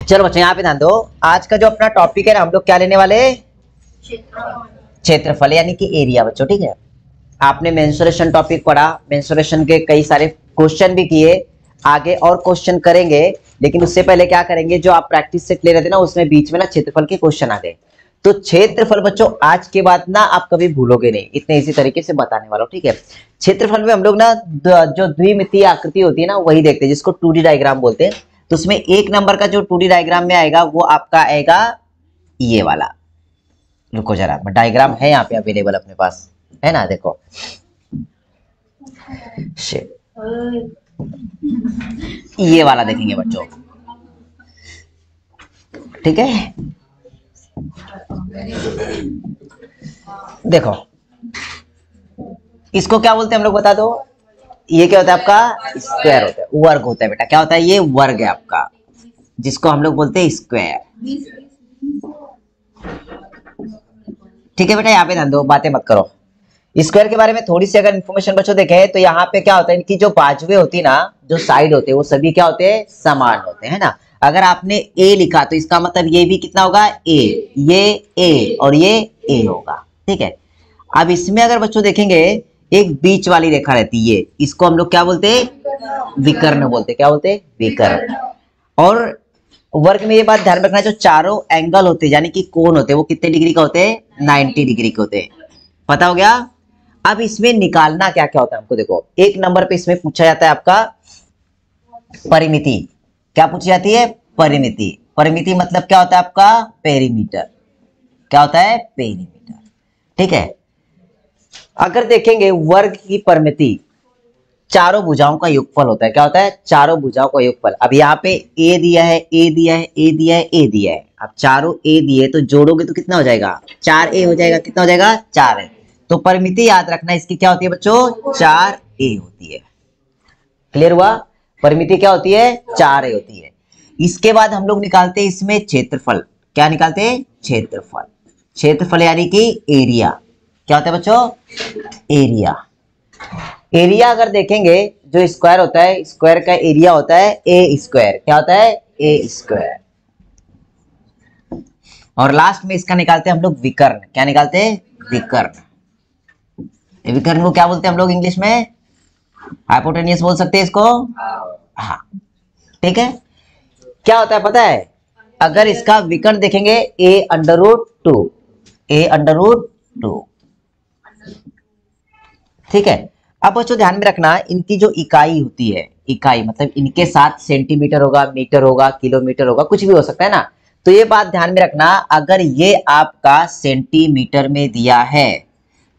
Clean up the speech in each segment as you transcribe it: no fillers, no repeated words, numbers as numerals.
चलो बच्चों यहाँ पे ध्यान दो। आज का जो अपना टॉपिक है ना, हम लोग क्या लेने वाले, क्षेत्रफल यानी कि एरिया बच्चों। ठीक है, आपने मेंसुरेशन टॉपिक पढ़ा, मेंसुरेशन के कई सारे क्वेश्चन भी किए, आगे और क्वेश्चन करेंगे, लेकिन उससे पहले क्या करेंगे, जो आप प्रैक्टिस सेट ले रहे थे ना, उसमें बीच में ना क्षेत्रफल के क्वेश्चन आ गए। तो क्षेत्रफल बच्चों आज के बाद ना आप कभी भूलोगे नहीं, इतने इसी तरीके से बताने वाला हूं। ठीक है, क्षेत्रफल में हम लोग ना जो द्विमितीय आकृति होती है ना वही देखते हैं, जिसको 2D डायग्राम बोलते हैं। तो उसमें 1 नंबर का जो 2D डायग्राम में आएगा वो आपका आएगा ये वाला। रुको जरा, डायग्राम है यहाँ पे अवेलेबल अपने पास, है ना, देखो ये वाला देखेंगे बच्चों। ठीक है, देखो इसको क्या बोलते हैं हम लोग बता दो। ये क्या होता है आपका, स्क्वायर होता है, वर्ग होता है बेटा। क्या होता है, ये वर्ग है आपका, जिसको हम लोग बोलते हैं स्क्वायर। ठीक है बेटा, यहाँ पे ध्यान दो, बातें मत करो। स्क्वायर के बारे में थोड़ी सी अगर इन्फॉर्मेशन बच्चों देखें तो यहाँ पे क्या होता है, इनकी जो बाजुएं होती है ना, जो साइड होते हैं, वो सभी क्या होते हैं, समान होते हैं ना। अगर आपने ए लिखा तो इसका मतलब ये भी कितना होगा, ए, ये ए और ये ए होगा। ठीक है, अब इसमें अगर बच्चों देखेंगे एक बीच वाली रेखा रहती है, इसको हम लोग क्या बोलते हैं, विकर्ण बोलते हैं। क्या बोलते हैं, विकर्ण। और वर्ग में ये बात ध्यान रखना, जो चारों एंगल होते हैं यानी कि कोण होते हैं, वो कितने डिग्री का होते हैं, 90 डिग्री के होते हैं। पता हो गया। अब इसमें निकालना क्या क्या होता है हमको देखो। 1 नंबर पे इसमें पूछा जाता है आपका परिमिति। क्या पूछी जाती है, परिमिति। परिमिति मतलब क्या होता है आपका, पेरीमीटर। क्या होता है, पेरीमीटर। ठीक है, अगर देखेंगे वर्ग की परिमिति चारों भुजाओं का योगफल होता है। क्या होता है, चारों भुजाओं का योगफल। अब यहाँ पे ए दिया है, ए दिया है, ए दिया है, ए दिया है। अब चारों ए दिए तो जोड़ोगे तो कितना हो जाएगा, 4a हो जाएगा। कितना हो जाएगा, 4 है। तो परिमिति याद रखना इसकी क्या होती है बच्चों, 4a होती है। क्लियर हुआ, परिमिति क्या होती है, 4a होती है। इसके बाद हम लोग निकालते हैं इसमें क्षेत्रफल। क्या निकालते हैं, क्षेत्रफल। क्षेत्रफल यानी कि एरिया। क्या होता है बच्चों, एरिया। एरिया अगर देखेंगे, जो स्क्वायर होता है, स्क्वायर का एरिया होता है ए स्क्वायर। क्या होता है, ए स्क्वायर। और लास्ट में इसका निकालते हैं हम लोग विकर्ण। क्या निकालते हैं, विकर्ण। विकर्ण को क्या बोलते हैं हम लोग इंग्लिश में, हाइपोटेन्यूस बोल सकते हैं इसको। हाँ, ठीक है। क्या होता है पता है, अगर इसका विकर्ण देखेंगे a√2, a√2। ठीक है, अब बच्चों ध्यान में रखना, इनकी जो इकाई होती है, इकाई मतलब इनके साथ सेंटीमीटर होगा, मीटर होगा, किलोमीटर होगा, कुछ भी हो सकता है ना। तो ये बात ध्यान में रखना, अगर ये आपका सेंटीमीटर में दिया है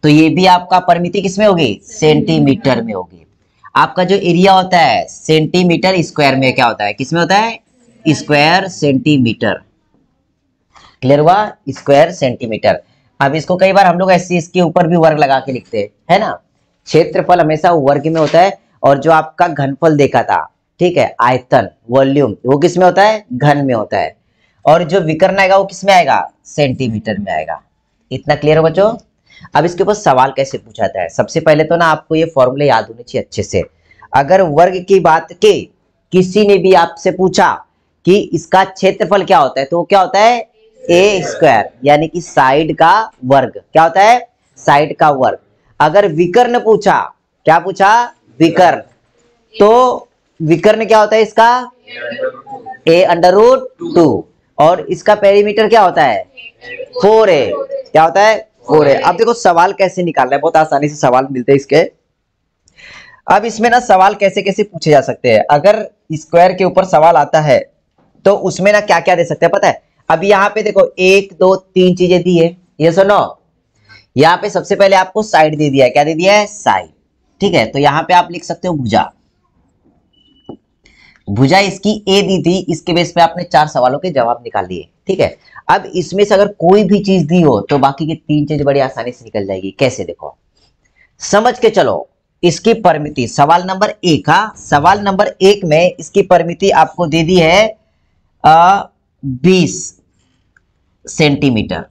तो ये भी आपका परिमिति किसमें होगी, सेंटीमीटर में होगी। आपका जो एरिया होता है सेंटीमीटर स्क्वायर में क्या होता है, किसमें होता है, स्क्वायर सेंटीमीटर। क्लियर हुआ, स्क्वायर सेंटीमीटर। अब इसको कई बार हम लोग ऐसे इसके ऊपर भी वर्ग लगा के लिखते हैं, है ना। क्षेत्रफल हमेशा वर्ग में होता है, और जो आपका घनफल देखा था, ठीक है, आयतन, वॉल्यूम, वो किसमें होता है, घन में होता है। और जो विकर्ण आएगा वो किसमें आएगा, सेंटीमीटर में आएगा। इतना क्लियर हो बच्चों। अब इसके ऊपर सवाल कैसे पूछा जाता है, सबसे पहले तो ना आपको ये फॉर्मूले याद होने चाहिए अच्छे से। अगर वर्ग की बात के किसी ने भी आपसे पूछा कि इसका क्षेत्रफल क्या होता है, तो क्या होता है, ए स्क्वायर, यानी कि साइड का वर्ग। क्या होता है, साइड का वर्ग। अगर विकर्ण पूछा, क्या पूछा, विकर्ण, तो विकर्ण क्या होता है इसका, a√2। और इसका पेरीमीटर क्या होता है, 4a। क्या होता है, 4a। अब देखो सवाल कैसे निकालना है, बहुत आसानी से सवाल मिलते हैं इसके। अब इसमें ना सवाल कैसे कैसे पूछे जा सकते हैं। अगर स्क्वायर के ऊपर सवाल आता है तो उसमें ना क्या क्या दे सकते हैं पता है। अब यहाँ पे देखो 1 2 3 चीजें दी है, ये सुनो। यहाँ पे सबसे पहले आपको साइड दे दिया है। क्या दे दिया है, साइड। ठीक है, तो यहाँ पे आप लिख सकते हो भुजा। भुजा इसकी ए दी थी, इसके बेस पे आपने 4 सवालों के जवाब निकाल लिए। ठीक है, अब इसमें से अगर कोई भी चीज दी हो तो बाकी की 3 चीज बड़ी आसानी से निकल जाएगी। कैसे, देखो समझ के चलो। इसकी परिमिति सवाल नंबर 1, सवाल नंबर 1 में इसकी परिमिति आपको दे दी है 20 सेंटीमीटर।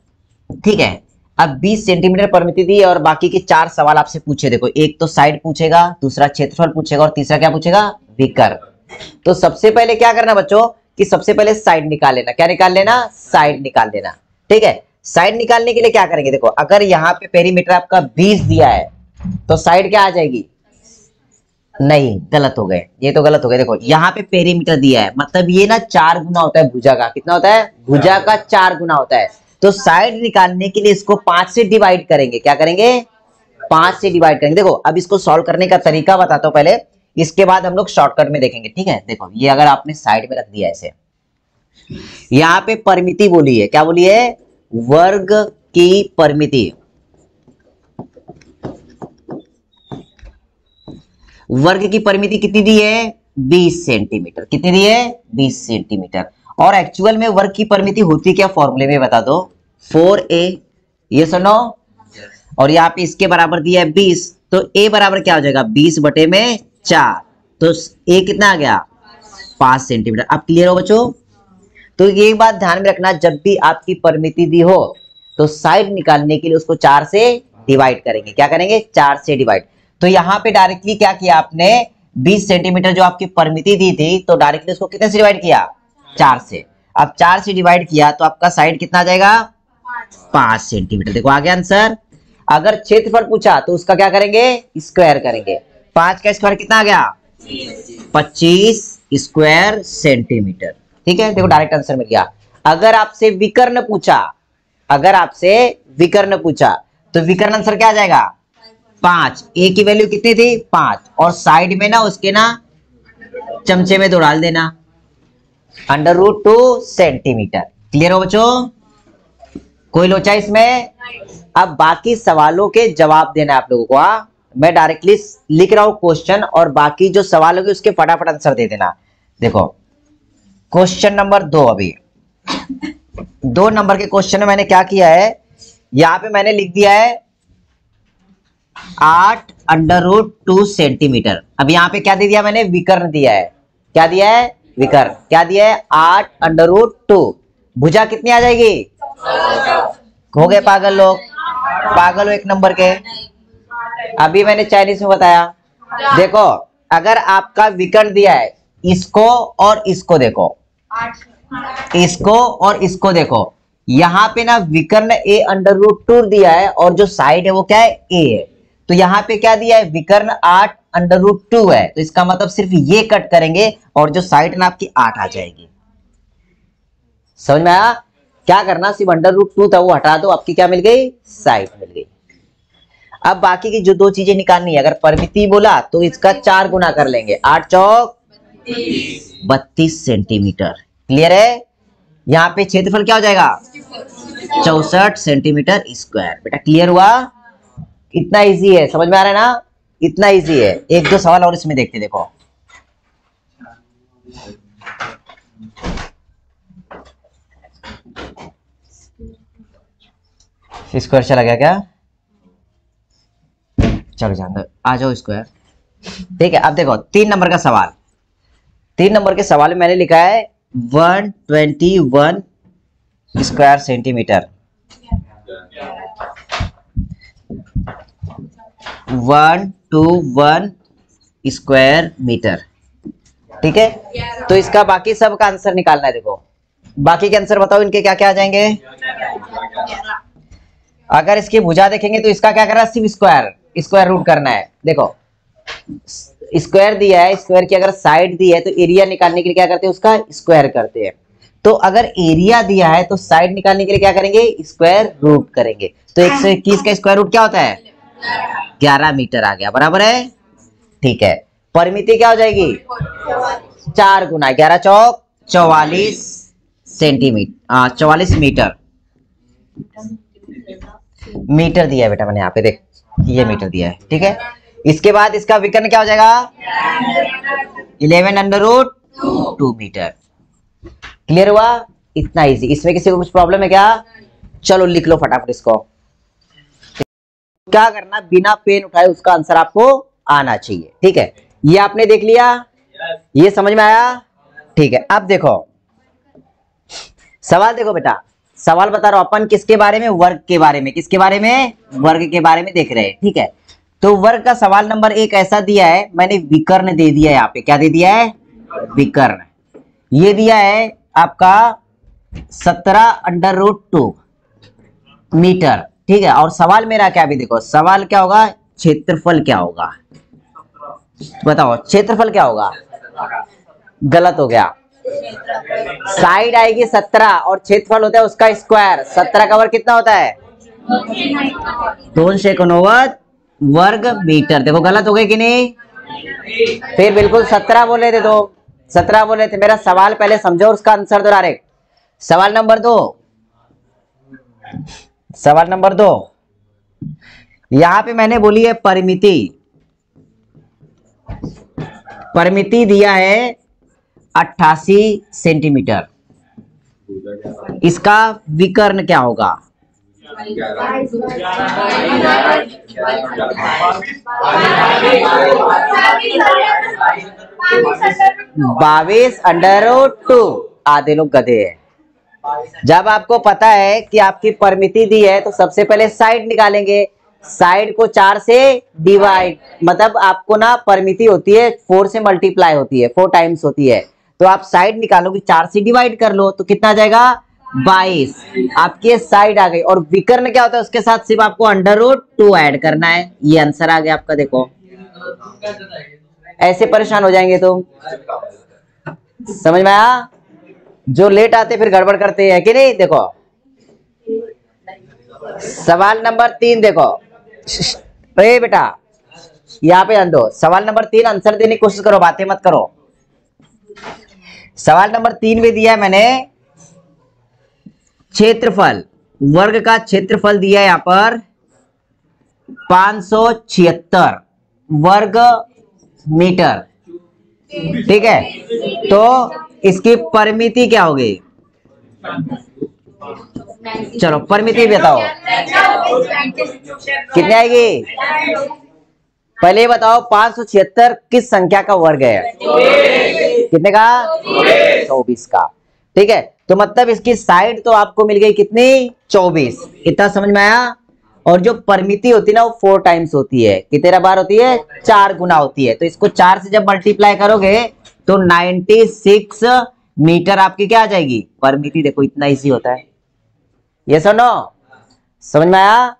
ठीक है, अब 20 सेंटीमीटर परिमिति दी और बाकी के 4 सवाल आपसे पूछे। देखो, एक तो साइड पूछेगा, दूसरा क्षेत्रफल पूछेगा और तीसरा क्या पूछेगा, विकर्ण। तो सबसे पहले क्या करना बच्चों, कि सबसे पहले साइड निकाल लेना। क्या निकाल लेना? साइड निकाल लेना। ठीक है, साइड निकालने के लिए क्या करेंगे? देखो, अगर यहाँ पे पेरीमीटर आपका 20 दिया है तो साइड क्या आ जाएगी? नहीं, गलत हो गए, ये तो गलत हो गए। देखो यहाँ पे पेरीमीटर दिया है, मतलब ये ना 4 गुना होता है भुजा का। कितना होता है? भुजा का 4 गुना होता है। तो साइड निकालने के लिए इसको 5 से डिवाइड करेंगे। क्या करेंगे? 5 से डिवाइड करेंगे। देखो अब इसको सॉल्व करने का तरीका बताता हूं पहले, इसके बाद हम लोग शॉर्टकट में देखेंगे। ठीक है, देखो ये अगर आपने साइड में रख दिया ऐसे, यहाँ पे परिमिति बोली है। क्या बोली है? वर्ग की परिमिति। वर्ग की परिमिति कितनी दी है? 20 सेंटीमीटर। कितनी दी है? 20 सेंटीमीटर। और एक्चुअल में वर्ग की परिमिति होती क्या? फॉर्मूले में बता दो, 4a। ये सुनो, और यहाँ पे इसके बराबर दिया है 20, तो a बराबर क्या हो जाएगा? 20 बटे में 4, तो a कितना आ गया? 5 सेंटीमीटर। अब क्लियर हो बच्चों? तो ये बात ध्यान में रखना, जब भी आपकी परिमिति दी हो तो साइड निकालने के लिए उसको 4 से डिवाइड करेंगे। क्या करेंगे? 4 से डिवाइड। तो यहाँ पे डायरेक्टली क्या किया आपने? 20 सेंटीमीटर जो आपकी परिमिति दी थी, तो डायरेक्टली उसको कितने से डिवाइड किया? 4 से। अब 4 से डिवाइड किया तो आपका साइड कितना आ जाएगा? 5 सेंटीमीटर। देखो आ गया आंसर। अगर क्षेत्रफल पूछा तो उसका क्या करेंगे? स्क्वायर करेंगे। 5 का स्क्वायर कितना आ गया? 25 स्क्वायर सेंटीमीटर। ठीक है, देखो डायरेक्ट आंसर मिल गया। अगर आपसे विकर्ण पूछा, अगर आपसे विकर्ण पूछा तो विकर्ण आंसर क्या आ जाएगा? 5। ए की वैल्यू कितनी थी? 5, और साइड में ना उसके ना चमचे में दो डाल देना, √2 सेंटीमीटर। क्लियर हो बच्चों? कोई लोचा इसमें? अब बाकी सवालों के जवाब देना है आप लोगों को। मैं डायरेक्टली लिख रहा हूं क्वेश्चन, और बाकी जो सवाल होंगे उसके फटाफट आंसर दे देना। देखो क्वेश्चन नंबर 2, अभी 2 नंबर के क्वेश्चन में मैंने क्या किया है, यहां पे मैंने लिख दिया है 8√2 सेंटीमीटर। अब यहाँ पे क्या दे दिया मैंने? विकर्ण दिया है। क्या दिया है? विकर्ण। क्या दिया है? 8√2। भुजा कितनी आ जाएगी? हो गए पागल लोग, पागल हो एक नंबर के। अभी मैंने चाइनीज में बताया। देखो अगर आपका विकर्ण दिया है, इसको और इसको देखो, इसको और इसको देखो, यहाँ पे ना विकर्ण a√2 दिया है, और जो साइड है वो क्या है? a है। तो यहाँ पे क्या दिया है? विकर्ण 8√2 है, तो इसका मतलब सिर्फ ये कट करेंगे और जो साइड ना आपकी 8 आ जाएगी। समझ में आया? क्या करना? सिर्फ √2 था वो हटा दो, आपकी क्या मिल गई? साइड मिल गई। अब बाकी की जो 2 चीजें निकालनी है, अगर परिमिति बोला तो इसका 4 गुना कर लेंगे। 8 चौक 32 सेंटीमीटर। क्लियर है? यहाँ पे क्षेत्रफल क्या हो जाएगा? 64 सेंटीमीटर स्क्वायर। बेटा क्लियर हुआ? इतना इजी है, समझ में आ रहा है ना? इतना इजी है। 1-2 सवाल और इसमें देखते, देखो स्क्वायर चला गया क्या? चलो जान, आ जाओ स्क्वायर। ठीक है, अब देखो 3 नंबर का सवाल। 3 नंबर के सवाल में मैंने लिखा है 121 स्क्वायर सेंटीमीटर। 121 square metre. ठीक है, तो इसका बाकी सब का आंसर निकालना है। देखो बाकी के आंसर बताओ, इनके क्या क्या आ जाएंगे? अगर इसकी भुजा देखेंगे तो इसका क्या करना है? सिर्फ स्क्वायर रूट करना है। देखो स्क्वायर दिया है, स्क्वायर की अगर साइड दी है तो एरिया निकालने के लिए क्या करते हैं? उसका स्क्वायर करते हैं। तो अगर एरिया दिया है तो साइड निकालने के लिए क्या करेंगे? स्क्वायर रूट करेंगे। तो 121 का स्क्वायर रूट क्या होता है? 11 मीटर आ गया। बराबर है? ठीक है, परिमिति क्या हो जाएगी? 4 गुना 11 चौक 44 सेंटीमीटर, 44 मीटर। मीटर दिया है बेटा मैंने यहाँ पे, देख ये मीटर दिया है। ठीक है, इसके बाद इसका विकर्ण क्या हो जाएगा? 11√2 मीटर। क्लियर हुआ? इतना इजी। इसमें किसी को कुछ प्रॉब्लम है क्या? चलो लिख लो फटाफट इसको। क्या करना? बिना पेन उठाए उसका आंसर आपको आना चाहिए। ठीक है, ये आपने देख लिया, ये समझ में आया? ठीक है, अब देखो सवाल। देखो बेटा सवाल बता रहा हूं, अपन किसके बारे में? वर्ग के बारे में। किसके बारे में? वर्ग के बारे में देख रहे हैं। ठीक है, तो वर्ग का सवाल नंबर 1 ऐसा दिया है, मैंने विकर्ण दे दिया है। यहाँ पे क्या दे दिया है? विकर्ण। ये दिया है आपका 17√2 मीटर, ठीक है। और सवाल मेरा क्या, भी देखो सवाल क्या होगा, क्षेत्रफल क्या होगा, बताओ क्षेत्रफल क्या होगा। गलत हो गया, साइड आएगी 17 और क्षेत्रफल होता है उसका स्क्वायर। 17 का वर्ग कितना होता है, 289 वर्ग मीटर। देखो गलत हो गए कि नहीं, फिर बिल्कुल 17 बोले थे, तो 17 बोले थे। मेरा सवाल पहले समझो और उसका आंसर दो डायरेक्ट। सवाल नंबर 2, सवाल नंबर 2, यहां पे मैंने बोली है परिमिति। परिमिति दिया है 88 सेंटीमीटर। इसका विकर्ण क्या होगा, 22√2। आधे लोग गधे हैं। जब आपको पता है कि आपकी परिमिति दी है तो सबसे पहले साइड निकालेंगे। साइड को 4 से डिवाइड, मतलब आपको ना परिमिति होती है 4 से मल्टीप्लाई होती है, 4 टाइम्स होती है। तो आप साइड निकालोगे, 4 से डिवाइड कर लो तो कितना आ जाएगा 22। आपके साइड आ गई। और विकर्ण क्या होता है, उसके साथ सिर्फ आपको √2 ऐड करना है। ये आंसर आ गया आपका। देखो ऐसे परेशान हो जाएंगे तुम, समझ में आया। जो लेट आते फिर गड़बड़ करते हैं कि नहीं। देखो सवाल नंबर 3 देखो, अरे बेटा यहाँ पे ध्यान दो। सवाल नंबर 3 आंसर देने की कोशिश करो, बातें मत करो। सवाल नंबर 3 में दिया है मैंने क्षेत्रफल, वर्ग का क्षेत्रफल दिया है यहां पर 576 वर्ग मीटर, ठीक है। तो इसकी परिमिति क्या होगी, चलो परिमिति बताओ कितनी आएगी। पहले बताओ 576 किस संख्या का वर्ग है, कितने का, 24 का, ठीक है। तो मतलब इसकी साइड तो आपको मिल गई कितनी, 24। इतना समझ में आया। और जो परिमिति होती है ना वो 4 टाइम्स होती है, कितने बार होती है, 4 गुना होती है। तो इसको 4 से जब मल्टीप्लाई करोगे तो 96 मीटर आपकी क्या आ जाएगी परिमिति। देखो इतना इजी होता है, ये सुनो, समझ में आया।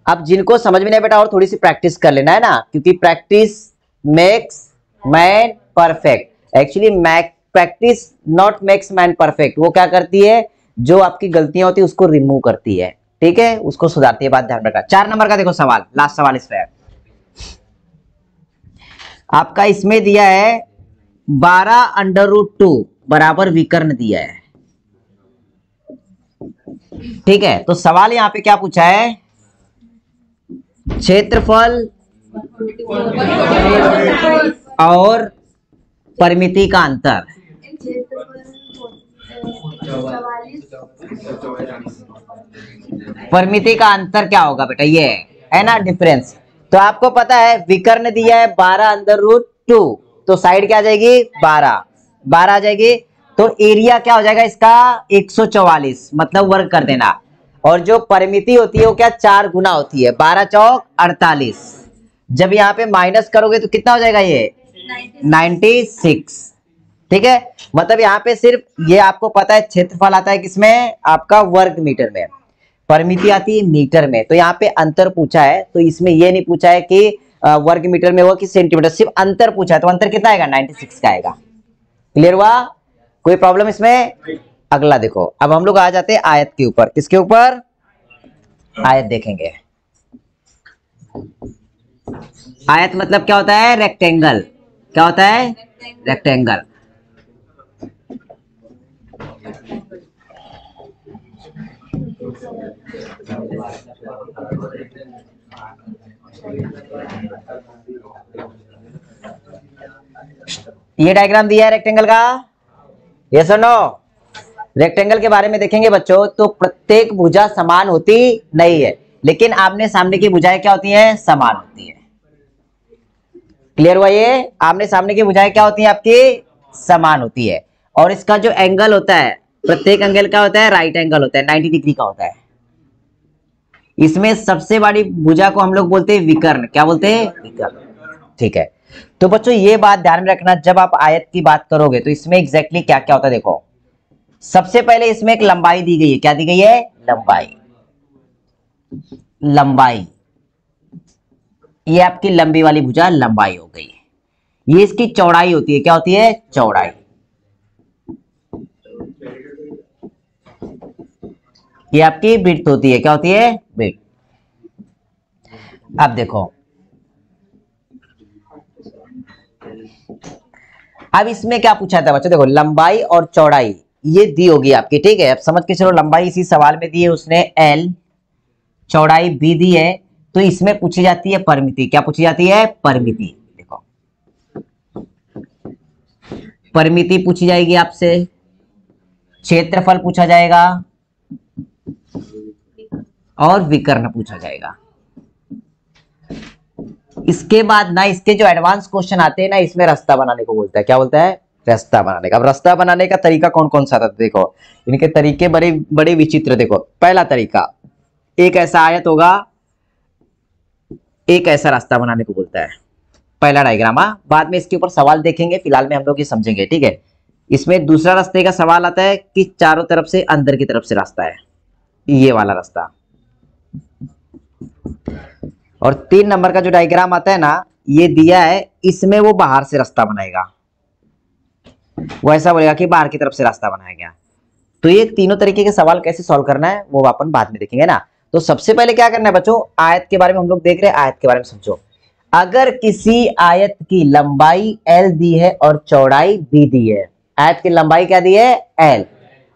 अब जिनको समझ में नहीं बेटा और थोड़ी सी प्रैक्टिस कर लेना है ना, क्योंकि practice makes man perfect. Actually practice not makes man perfect. वो क्या करती है, जो आपकी गलतियां होती है उसको रिमूव करती है, ठीक है, उसको सुधारती है। बात ध्यान रखना। 4 नंबर का देखो सवाल, लास्ट सवाल इस पे आपका, इसमें दिया है 12√2 बराबर विकर्ण दिया है, ठीक है। तो सवाल यहां पे क्या पूछा है, क्षेत्रफल और परिमिति का अंतर। परिमिति का अंतर क्या होगा बेटा, ये है ना डिफरेंस। तो आपको पता है विकर्ण दिया है 12√2, तो साइड क्या आ जाएगी 12, 12 आ जाएगी। तो एरिया क्या हो जाएगा इसका 144, मतलब वर्ग कर देना। और जो परिमिति होती है वो क्या 4 गुना होती है, 12 चौक 48। जब यहाँ पे माइनस करोगे तो कितना हो जाएगा ये 96, ठीक है। मतलब यहाँ पे सिर्फ ये आपको पता है क्षेत्रफल आता है किसमें, आपका वर्ग मीटर में, परिमिति आती है मीटर में। तो यहाँ पे अंतर पूछा है, तो इसमें ये नहीं पूछा है कि वर्ग मीटर में हुआ कि सेंटीमीटर, सिर्फ अंतर पूछा है। तो अंतर कितना आएगा 96 का आएगा। क्लियर हुआ, कोई प्रॉब्लम इसमें। अगला देखो, अब हम लोग आ जाते हैं आयत के ऊपर। किसके ऊपर, आयत देखेंगे। आयत मतलब क्या होता है, रेक्टेंगल। क्या होता है, रेक्टेंगल। ये डायग्राम दिया है रेक्टेंगल का, ये सुनो। रेक्टेंगल के बारे में देखेंगे बच्चों, तो प्रत्येक भुजा समान होती नहीं है, लेकिन आमने सामने की भुजाएं क्या होती हैं, समान होती है। क्लियर हुआ, ये आमने सामने की भुजाएं क्या होती हैं आपकी, समान होती है। और इसका जो एंगल होता है, प्रत्येक एंगल क्या होता है, राइट एंगल होता है, 90 डिग्री का होता है। इसमें सबसे बड़ी भुजा को हम लोग बोलते हैं विकर्ण। क्या बोलते हैं, विकर्ण, ठीक है। तो बच्चों ये बात ध्यान में रखना, जब आप आयत की बात करोगे तो इसमें एग्जैक्टली क्या क्या होता है। देखो सबसे पहले इसमें एक लंबाई दी गई है, क्या दी गई है, लंबाई। लंबाई ये आपकी लंबी वाली भुजा लंबाई हो गई। ये इसकी चौड़ाई होती है, क्या होती है, चौड़ाई। ये आपकी विड्थ होती है, क्या होती है, विड्थ। अब देखो अब इसमें क्या पूछा था बच्चों, देखो लंबाई और चौड़ाई ये दी होगी आपकी, ठीक है। अब समझ के चलो, लंबाई इसी सवाल में दी है उसने L, चौड़ाई B दी है, तो इसमें पूछी जाती है परिमिति। क्या पूछी जाती है, परिमिति। देखो परिमिति पूछी जाएगी आपसे, क्षेत्रफल पूछा जाएगा और विकर्ण पूछा जाएगा। इसके बाद ना इसके जो एडवांस क्वेश्चन आते हैं ना, इसमें रास्ता बनाने को बोलता है, क्या बोलता है, रास्ता बनाने का। अब रास्ता बनाने का तरीका कौन कौन सा था, देखो इनके तरीके बड़े बड़े विचित्र। देखो पहला तरीका, एक ऐसा आयत होगा, एक ऐसा रास्ता बनाने को बोलता है, पहला डायग्राम। बाद में इसके ऊपर सवाल देखेंगे, फिलहाल में हम लोग ये समझेंगे, ठीक है। इसमें दूसरा रास्ते का सवाल आता है कि चारों तरफ से अंदर की तरफ से रास्ता है, ये वाला रास्ता। और 3 नंबर का जो डायग्राम आता है ना, ये दिया है, इसमें वो बाहर से रास्ता बनाएगा, वो ऐसा बोलेगा कि बाहर की तरफ से रास्ता बनाया गया। तो ये तीनों तरीके के सवाल कैसे सॉल्व करना है वो अपन बाद में देखेंगे ना। तो सबसे पहले क्या करना है बच्चों, आयत के बारे में हम लोग देख रहे हैं, आयत के बारे में समझो। अगर किसी आयत की लंबाई L दी है और चौड़ाई B दी है, आयत की लंबाई क्या दी है, L,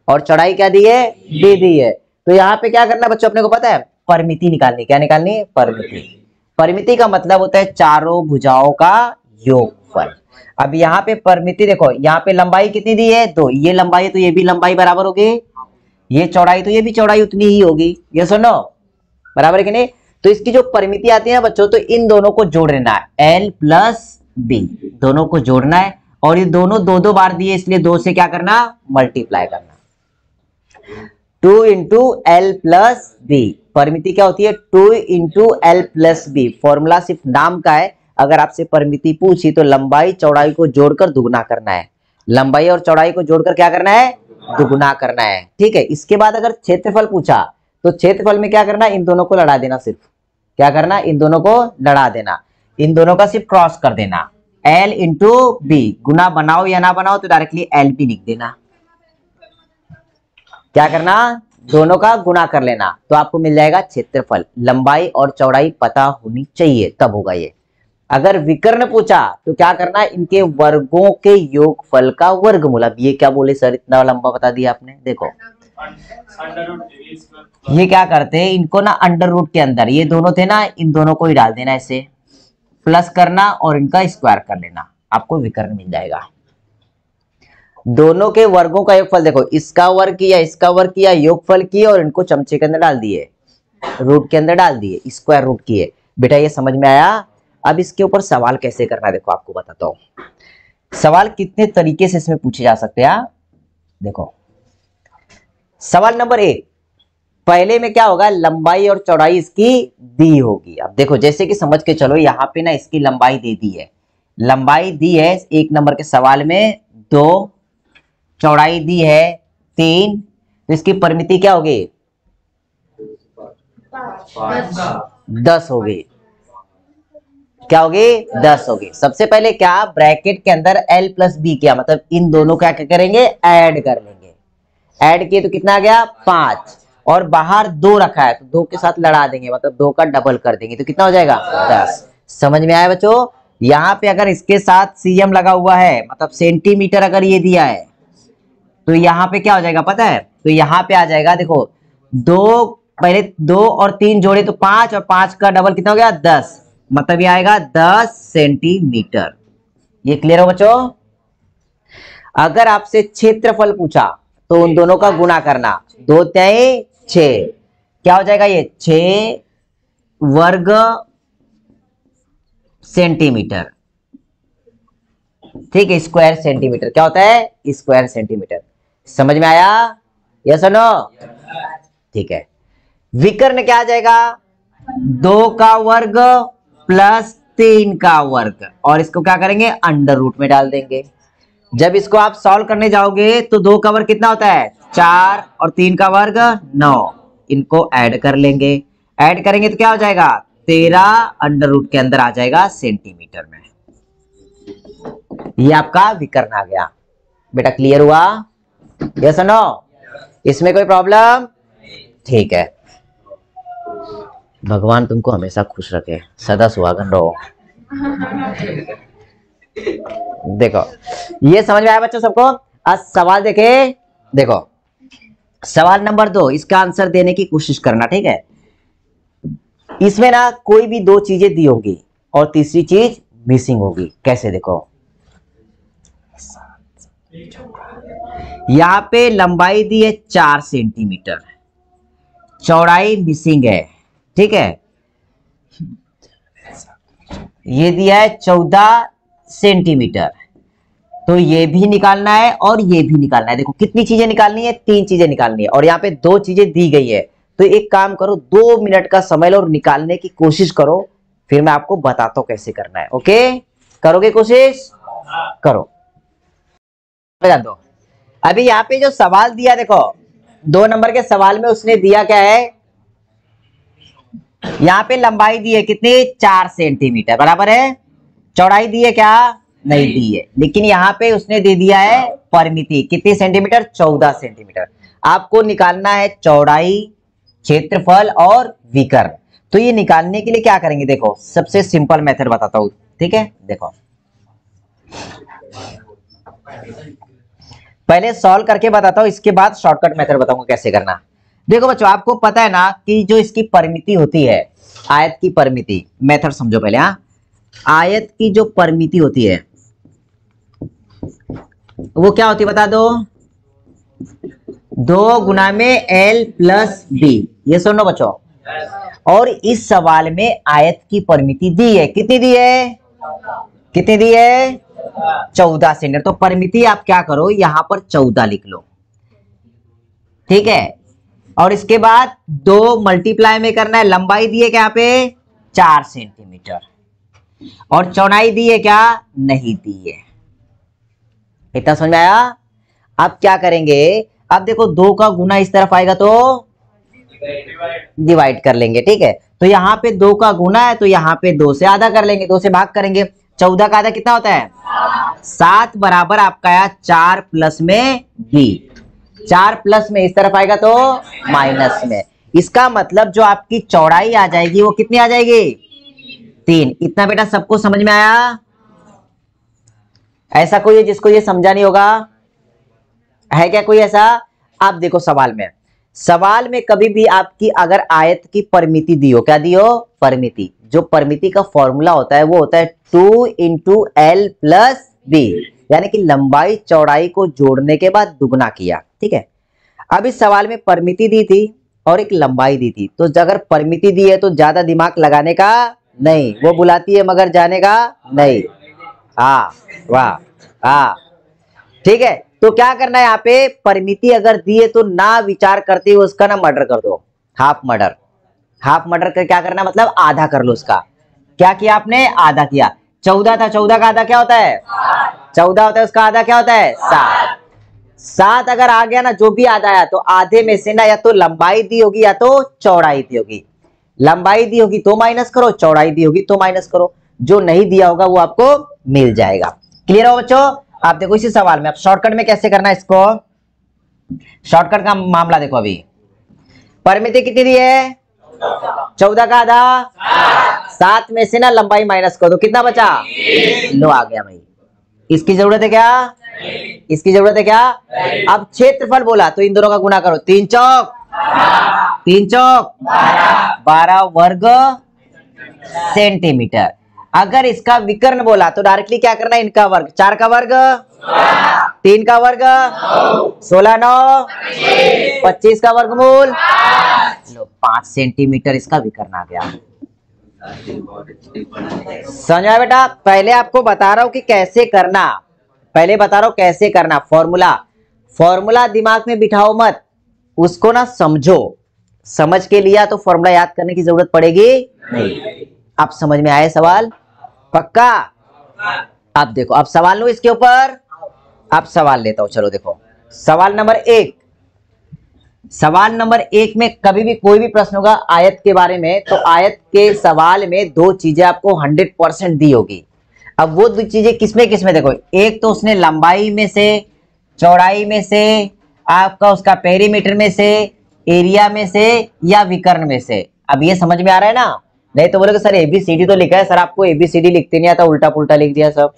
और चौड़ाई क्या दी है, B दी है, तो यहाँ पे क्या करना है बच्चों, अपने को पता है, परिमिति निकालनी। क्या निकालनी, परिमिति। परिमिति का मतलब होता है चारों भुजाओं का योगफल। अब यहाँ पे परिमिति देखो, यहाँ पे लंबाई कितनी दी है, 2, ये लंबाई है तो ये भी लंबाई बराबर होगी, ये चौड़ाई तो ये भी चौड़ाई उतनी ही होगी, ये सुनो बराबर है कि नहीं। तो इसकी जो परिमिति आती है ना बच्चों, तो इन दोनों को जोड़ लेना है, L प्लस B, दोनों को जोड़ना है। और ये दोनों दो दो बार दिए, इसलिए 2 से क्या करना, मल्टीप्लाई करना। 2 इंटू L प्लस B, परिमिति क्या होती है, 2 into L plus B। Formula सिर्फ नाम का है, अगर आपसे परिमिति पूछी तो लंबाई चौड़ाई को जोड़कर दुगुना करना है, लंबाई और चौड़ाई को जोड़कर क्या करना है, दुगुना करना है, ठीक है। इसके बाद अगर क्षेत्रफल पूछा तो क्षेत्रफल में क्या करना, इन दोनों को लड़ा देना, सिर्फ क्या करना, इन दोनों को लड़ा देना, इन दोनों का सिर्फ क्रॉस कर देना। L इंटू B, गुना बनाओ या ना बनाओ तो डायरेक्टली LB लिख देना। क्या करना, दोनों का गुना कर लेना, तो आपको मिल जाएगा क्षेत्रफल। लंबाई और चौड़ाई पता होनी चाहिए, तब होगा ये। अगर विकर्ण पूछा तो क्या करना है, इनके वर्गों के योगफल का वर्गमूल। अब ये क्या बोले सर, इतना लंबा बता दिया आपने। देखो ये क्या करते हैं, इनको ना अंडर रूट के अंदर, ये दोनों थे ना, इन दोनों को ही डाल देना, ऐसे प्लस करना और इनका स्क्वायर कर लेना, आपको विकर्ण मिल जाएगा। दोनों के वर्गों का योगफल, देखो इसका वर्ग किया, इसका वर्ग किया, योगफल किए और इनको चमचे के अंदर डाल दिए, रूट के अंदर डाल दिए, स्क्वायर रूट किए। बेटा ये समझ में आया। अब इसके ऊपर सवाल कैसे करना है, देखो आपको बताता हूं। सवाल कितने तरीके से इसमें पूछे जा सकते हैं। देखो सवाल नंबर 1, पहले में क्या होगा, लंबाई और चौड़ाई इसकी दी होगी। अब देखो जैसे कि समझ के चलो, यहाँ पे ना इसकी लंबाई दे दी है, लंबाई दी है 1 नंबर के सवाल में 2, चौड़ाई दी है 3, तो इसकी परिमिति क्या होगी, 10 होगी। क्या होगी, 10 होगी। सबसे पहले क्या, ब्रैकेट के अंदर L प्लस B किया, मतलब इन दोनों का क्या करेंगे, ऐड कर लेंगे। ऐड किए तो कितना आ गया, 5, और बाहर 2 रखा है तो 2 के साथ लड़ा देंगे, मतलब 2 का डबल कर देंगे, तो कितना हो जाएगा, 10। समझ में आया बच्चों। यहाँ पे अगर इसके साथ CM लगा हुआ है, मतलब सेंटीमीटर अगर ये दिया है, तो यहाँ पे क्या हो जाएगा पता है, तो यहाँ पे आ जाएगा, देखो 2, पहले 2 और 3 जोड़े तो 5, और 5 का डबल कितना हो गया, 10, मतलब ये आएगा 10 सेंटीमीटर। ये क्लियर हो बच्चों। अगर आपसे क्षेत्रफल पूछा तो उन दोनों का गुणा करना, 2 तिहाई 6, क्या हो जाएगा, ये 6 वर्ग सेंटीमीटर, ठीक है। स्क्वायर सेंटीमीटर क्या होता है, स्क्वायर सेंटीमीटर। समझ में आया, यस और नो, ठीक है। विकर्ण क्या आ जाएगा, 2 का वर्ग प्लस 3 का वर्ग, और इसको क्या करेंगे, अंडर रूट में डाल देंगे। जब इसको आप सॉल्व करने जाओगे तो 2 का वर्ग कितना होता है 4, और 3 का वर्ग 9। इनको ऐड कर लेंगे, ऐड करेंगे तो क्या हो जाएगा 13 अंडर रूट के अंदर आ जाएगा सेंटीमीटर में। ये आपका विकर्ण आ गया। बेटा क्लियर हुआ? यस और नो? इसमें कोई प्रॉब्लम? ठीक है। भगवान तुमको हमेशा खुश रखे, सदा सुहागन रहो। देखो ये समझ में आया बच्चों सबको? आज सवाल देखे, देखो सवाल नंबर 2, इसका आंसर देने की कोशिश करना, ठीक है। इसमें ना कोई भी 2 चीजें दी होगी और तीसरी चीज मिसिंग होगी। कैसे? देखो यहां पे लंबाई दी है 4 सेंटीमीटर, चौड़ाई मिसिंग है, ठीक है। ये दिया है 14 सेंटीमीटर, तो ये भी निकालना है और ये भी निकालना है। देखो कितनी चीजें निकालनी है, 3 चीजें निकालनी है, और यहाँ पे 2 चीजें दी गई है। तो एक काम करो, 2 मिनट का समय लो और निकालने की कोशिश करो, फिर मैं आपको बताता हूं कैसे करना है। ओके, करोगे कोशिश? करो। दो अभी यहाँ पे जो सवाल दिया, देखो 2 नंबर के सवाल में उसने दिया क्या है, यहाँ पे लंबाई दी है कितनी 4 सेंटीमीटर, बराबर है। चौड़ाई दी है क्या? नहीं दी है, लेकिन यहाँ पे उसने दे दिया है परिमिति कितनी सेंटीमीटर, 14 सेंटीमीटर। आपको निकालना है चौड़ाई, क्षेत्रफल और विकर्ण। तो ये निकालने के लिए क्या करेंगे, देखो सबसे सिंपल मेथड बताता हूं, ठीक है। देखो पहले सॉल्व करके बताता हूं, इसके बाद शॉर्टकट मेथड बताऊंगा कैसे करना। देखो बच्चों आपको पता है ना कि जो इसकी परिमिति होती है, आयत की परिमिति, मेथड समझो पहले। हाँ, आयत की जो परिमिति होती है वो क्या होती है बता दो, 2 गुना में L प्लस बी। ये सुनो बच्चों, और इस सवाल में आयत की परिमिति दी है, कितनी दी है, कितनी दी है 14 सेंटीमीटर। तो परिमिति आप क्या करो, यहां पर 14 लिख लो, ठीक है। और इसके बाद 2 मल्टीप्लाई में करना है। लंबाई दी है क्या, यहाँ पे 4 सेंटीमीटर, और चौड़ाई दी है क्या, नहीं दी है। इतना समझ में आया? अब क्या करेंगे, अब देखो 2 का गुना इस तरफ आएगा तो डिवाइड कर लेंगे, ठीक है। तो यहाँ पे 2 का गुना है तो यहाँ पे 2 से आधा कर लेंगे, 2 से भाग करेंगे। 14 का आधा कितना होता है 7, बराबर आपका आया 4 प्लस में बी। 4 प्लस में इस तरफ आएगा तो माइनस में। इसका मतलब जो आपकी चौड़ाई आ जाएगी वो कितनी आ जाएगी 3। इतना बेटा सबको समझ में आया? ऐसा कोई है जिसको ये समझा नहीं होगा? है क्या कोई ऐसा? आप देखो सवाल में कभी भी आपकी अगर आयत की परिमिति दी हो, क्या दी हो, परिमिति। जो परिमिति का फॉर्मूला होता है वो होता है 2 इंटू एल प्लस बी, यानी कि लंबाई चौड़ाई को जोड़ने के बाद दुगना किया, ठीक है। अब इस सवाल में परिमिति दी थी और एक लंबाई दी थी, तो अगर परिमिति दी है तो ज्यादा दिमाग लगाने का नहीं, वो बुलाती है मगर जाने का नहीं। हाँ वाह, हाँ ठीक है। तो क्या करना है, यहाँ पे परिमिति अगर दी है तो ना विचार करते हुए उसका ना मर्डर कर दो, हाफ मर्डर। हाफ मर्डर कर क्या करना, मतलब आधा कर लो उसका। क्या किया आपने, आधा किया। 14 था, 14 का आधा क्या होता है 14 होता है, उसका आधा क्या होता है 7। 7 अगर आ गया ना, जो भी आधा आया तो आधे में से ना या तो लंबाई दी होगी या तो चौड़ाई दी होगी। लंबाई दी होगी तो माइनस करो, चौड़ाई दी होगी तो माइनस करो। जो नहीं दिया होगा वो आपको मिल जाएगा। क्लियर हो बच्चों? आप देखो इसी सवाल में, अब शॉर्टकट में कैसे करना है इसको, शॉर्टकट का मामला देखो। अभी परिमिति कितनी दी है 14 का आधा, 7 में से ना लंबाई माइनस कर दो, कितना बचा, लो आ गया भाई। इसकी जरूरत है क्या, इसकी जरूरत है क्या। अब क्षेत्रफल बोला तो इन दोनों का गुना करो, 3 चौक 12 वर्ग सेंटीमीटर। अगर इसका विकर्ण बोला तो डायरेक्टली क्या करना है, इनका वर्ग, 4 का वर्ग 3 का वर्ग 16 9 25 का वर्गमूल लो 5 सेंटीमीटर इसका विकर्ण आ गया। समझा बेटा? पहले आपको बता रहा हूं कि कैसे करना, पहले बता रहा हूं कैसे करना। फॉर्मूला दिमाग में बिठाओ मत, उसको ना समझो। समझ के लिया तो फॉर्मूला याद करने की जरूरत पड़ेगी नहीं। आप समझ में आए सवाल? पक्का? अब देखो, अब सवाल लो इसके ऊपर। अब सवाल लेता हूं, चलो देखो सवाल नंबर 1। सवाल नंबर 1 में कभी भी कोई भी प्रश्न होगा आयत के बारे में, तो आयत के सवाल में दो चीजें आपको 100% दी होगी। अब वो दो चीजें किसमें किसमें देखो, एक तो उसने लंबाई में से, चौड़ाई में से, आपका उसका पेरीमीटर में से, एरिया में से, या विकर्ण में से। अब ये समझ में आ रहा है ना? नहीं तो बोलोगे सर एबीसीडी तो लिखा है, सर आपको एबीसीडी लिखते नहीं आता, उल्टा पुल्टा लिख दिया सब।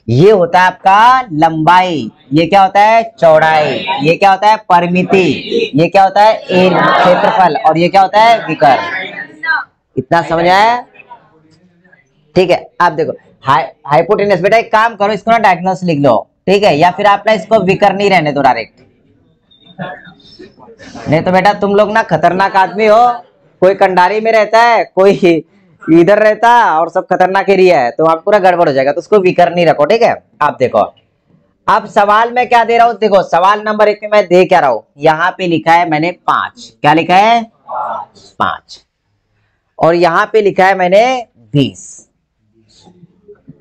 ये होता है आपका लंबाई, ये क्या होता है चौड़ाई, ये क्या होता है परिमिति, ये क्या होता है क्षेत्रफल, और ये क्या होता है विकर्ण। इतना समझ आया? ठीक है। अब देखो हाइपोटेनस, बेटा एक काम करो, इसको ना डायगोनल्स लिख लो, ठीक है, या फिर आप ना इसको विकर्ण ही रहने दो डायरेक्ट। नहीं तो बेटा तुम लोग ना खतरनाक आदमी हो, कोई कंडारी में रहता है, कोई इधर रहता और सब खतरनाक एरिया है, तो आप पूरा गड़बड़ हो जाएगा, तो उसको विकर्ण ही रखो, ठीक है। आप देखो अब सवाल में क्या दे रहा हूं, देखो सवाल नंबर 1 में मैं दे क्या रहा हूं, यहां पे लिखा है मैंने 5, क्या लिखा है 5, और यहां पे लिखा है मैंने 20,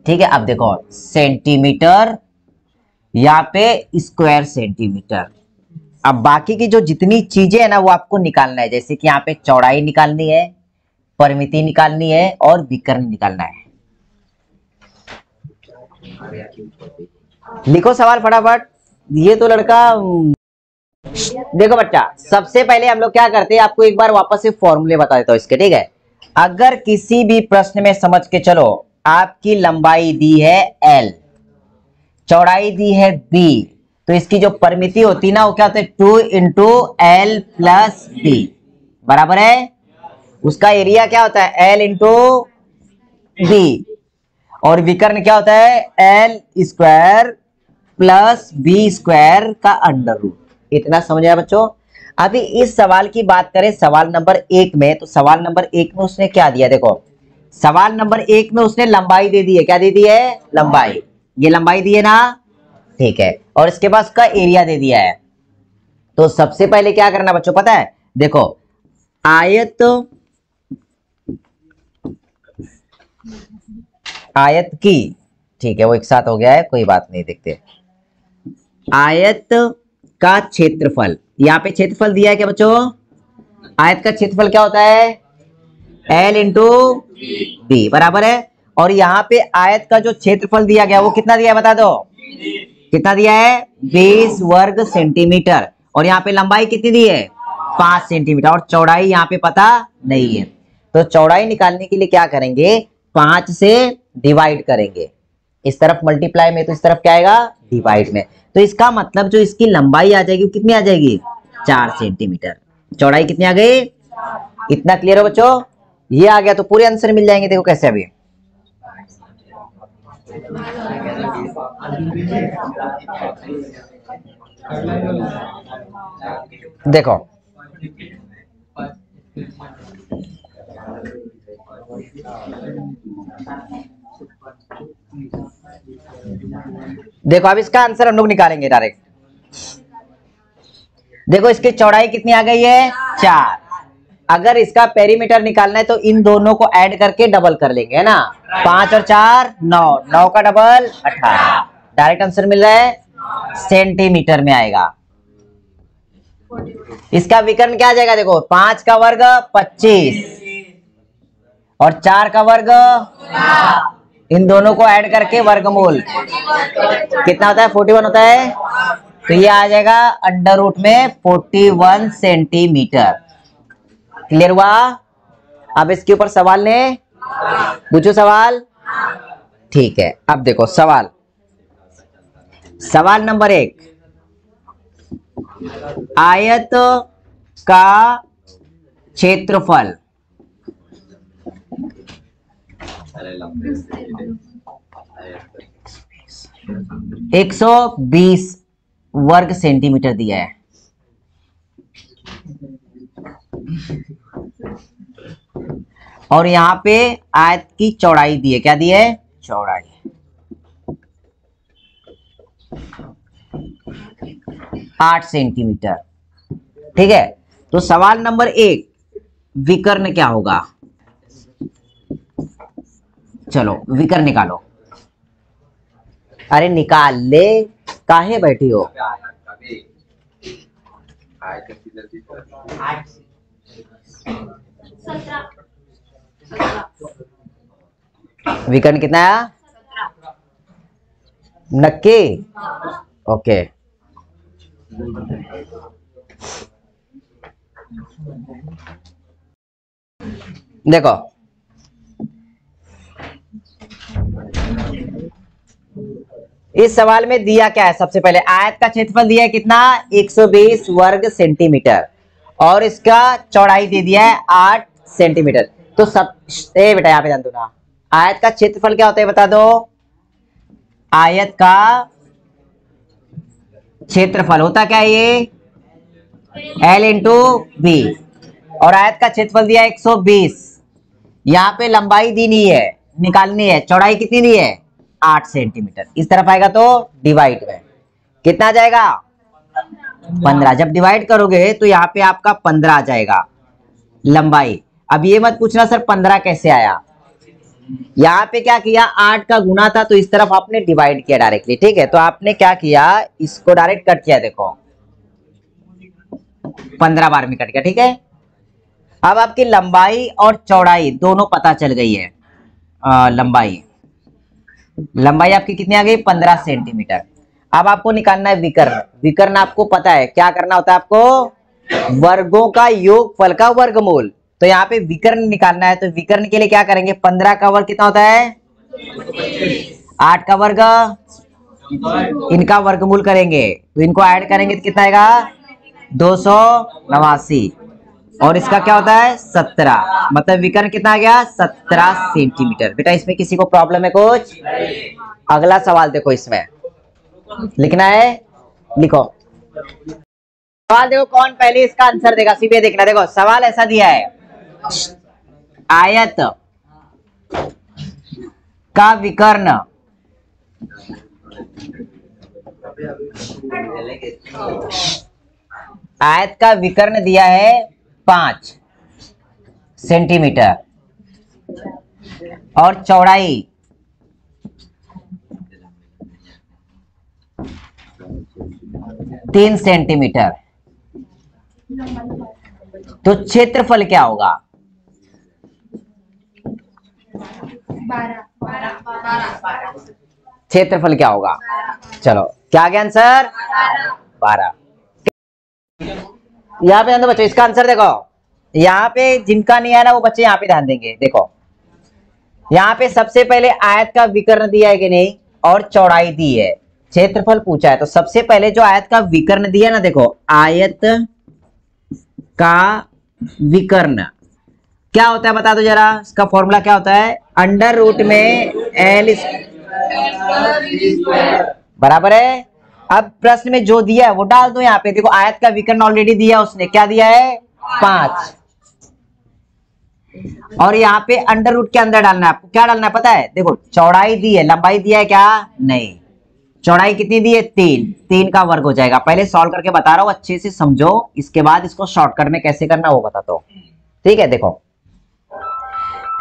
ठीक है। अब देखो सेंटीमीटर, यहाँ पे स्क्वायर सेंटीमीटर। अब बाकी की जो जितनी चीजें है ना वो आपको निकालना है, जैसे कि यहाँ पे चौड़ाई निकालनी है, परिमिति निकालनी है, और विकर्ण निकालना है। लिखो सवाल फटाफट। ये तो लड़का देखो बच्चा, सबसे पहले हम लोग क्या करते हैं, आपको एक बार वापस से फॉर्मूले बता देता हूं इसके, ठीक है। अगर किसी भी प्रश्न में समझ के चलो, आपकी लंबाई दी है L, चौड़ाई दी है B, तो इसकी जो परिमिति होती है ना वो क्या होता है 2 इंटू L प्लस B, बराबर है। उसका एरिया क्या होता है L इंटू B, और विकर्ण क्या होता है L square plus B square का अंडर रूट। इतना समझ आया बच्चों? अभी इस सवाल की बात करें सवाल नंबर 1 में, तो सवाल नंबर 1 में उसने क्या दिया, देखो सवाल नंबर 1 में उसने लंबाई दे दी है, क्या दे दी है लंबाई, ये लंबाई दी है ना, ठीक है, और इसके बाद उसका एरिया दे दिया है। तो सबसे पहले क्या करना बच्चों पता है, देखो आयत, आयत की, ठीक है वो एक साथ हो गया है, कोई बात नहीं, देखते आयत का क्षेत्रफल, यहाँ पे क्षेत्रफल दिया है क्या बच्चों, आयत का क्षेत्रफल क्या होता है L इंटू बी, बराबर है। और यहाँ पे आयत का जो क्षेत्रफल दिया गया वो कितना दिया है बता दो, कितना दिया है 20 वर्ग सेंटीमीटर, और यहाँ पे लंबाई कितनी दी है 5 सेंटीमीटर, और चौड़ाई यहाँ पे पता नहीं है। तो चौड़ाई निकालने के लिए क्या करेंगे, 5 से डिवाइड करेंगे, इस तरफ मल्टीप्लाई में, तो इस तरफ क्या आएगा डिवाइड में। तो इसका मतलब जो इसकी लंबाई आ जाएगी कितनी आ जाएगी 4 सेंटीमीटर, चौड़ाई कितनी आ गई, इतना क्लियर हो बच्चों? ये आ गया तो पूरे आंसर मिल जाएंगे। देखो कैसे, अभी देखो देखो अब इसका आंसर हम लोग निकालेंगे डायरेक्ट। देखो इसकी चौड़ाई कितनी आ गई है 4, अगर इसका पेरीमीटर निकालना है तो इन दोनों को ऐड करके डबल कर लेंगे, है ना, 5 और 4 9, 9 का डबल 18, डायरेक्ट आंसर मिल रहा है सेंटीमीटर में आएगा। इसका विकर्ण क्या आ जाएगा, देखो 5 का वर्ग 25 और 4 का वर्ग, इन दोनों को ऐड करके वर्गमूल कितना होता है 41 होता है, तो ये आ जाएगा अंडर रूट में 41 सेंटीमीटर। क्लियर हुआ? अब इसके ऊपर सवाल ले, पूछो सवाल, ठीक है। अब देखो सवाल, सवाल नंबर 1, आयत का क्षेत्रफल 120 वर्ग सेंटीमीटर दिया है, और यहां पे आयत की चौड़ाई दी है, क्या दी है चौड़ाई 8 सेंटीमीटर, ठीक है। तो सवाल नंबर 1, विकर्ण क्या होगा, चलो विकर्ण निकालो। अरे निकाल ले, काहे बैठी हो? विकर्ण कितना है? नक्की? ओके। देखो इस सवाल में दिया क्या है? सबसे पहले आयत का क्षेत्रफल दिया है कितना? 120 वर्ग सेंटीमीटर, और इसका चौड़ाई दे दिया है 8 सेंटीमीटर। तो सब बेटा यहाँ पे ध्यान दो ना, आयत का क्षेत्रफल क्या होता है बता दो? आयत का क्षेत्रफल होता क्या है? ये L इंटू बी, और आयत का क्षेत्रफल दिया 120। यहाँ पे लंबाई दी नहीं है, निकालनी है। चौड़ाई कितनी दी है? 8 सेंटीमीटर। इस तरफ आएगा तो डिवाइड में कितना आ जाएगा? 15। जब डिवाइड करोगे तो यहाँ पे आपका 15 आ जाएगा लंबाई। अब ये मत पूछना सर 15 कैसे आया। यहाँ पे क्या किया? 8 का गुना था तो इस तरफ आपने डिवाइड किया डायरेक्टली। ठीक है, तो आपने क्या किया? इसको डायरेक्ट कट किया। देखो 15 बार में कट गया। ठीक है, अब आपकी लंबाई और चौड़ाई दोनों पता चल गई है। लंबाई आपकी कितनी आ गई? 15 सेंटीमीटर। अब आपको निकालना है विकर्ण। विकर्ण आपको पता है क्या करना होता है? आपको वर्गों का योगफल का वर्गमूल। तो यहाँ पे विकर्ण निकालना है, तो विकर्ण के लिए क्या करेंगे? 15 का वर्ग कितना होता है? 8 का वर्ग, इनका वर्गमूल करेंगे तो इनको ऐड करेंगे तो कितना आएगा? 289, और इसका क्या होता है? 17। मतलब विकर्ण कितना आ गया? 17 सेंटीमीटर। बेटा इसमें किसी को प्रॉब्लम है कुछ? अगला सवाल देखो, इसमें लिखना है, लिखो सवाल। देखो कौन पहले इसका आंसर देगा, सीधे देखना। देखो सवाल ऐसा दिया है, आयत का विकर्ण आयत का विकर्ण दिया है 5 सेंटीमीटर और चौड़ाई 3 सेंटीमीटर। तो क्षेत्रफल क्या होगा? 12। क्षेत्रफल क्या होगा? चलो क्या आ गया आंसर? 12। यहाँ पे बच्चों इसका आंसर देखो, यहाँ पे जिनका नहीं आया ना वो बच्चे यहाँ पे ध्यान देंगे। देखो यहाँ पे सबसे पहले आयत का विकर्ण दिया है कि नहीं, और चौड़ाई दी है। क्षेत्रफल पूछा है, तो सबसे पहले जो आयत का विकर्ण दिया ना, देखो आयत का विकर्ण क्या होता है बता दो जरा। इसका फॉर्मूला क्या होता है? अंडर रूट में L बराबर है। अब प्रश्न में जो दिया है वो डाल दो यहाँ पे। देखो आयत का विकर्ण ऑलरेडी दिया उसने, क्या दिया है? 5, और यहाँ पे अंडर रूट के अंदर डालना है आपको। क्या डालना है पता है? देखो चौड़ाई दी है, लंबाई दिया है क्या? नहीं। चौड़ाई कितनी दी है? 3 का वर्ग हो जाएगा। पहले सॉल्व करके बता रहा हूं, अच्छे से समझो, इसके बाद इसको शॉर्टकट में कैसे करना वो बताता हूं। ठीक है, देखो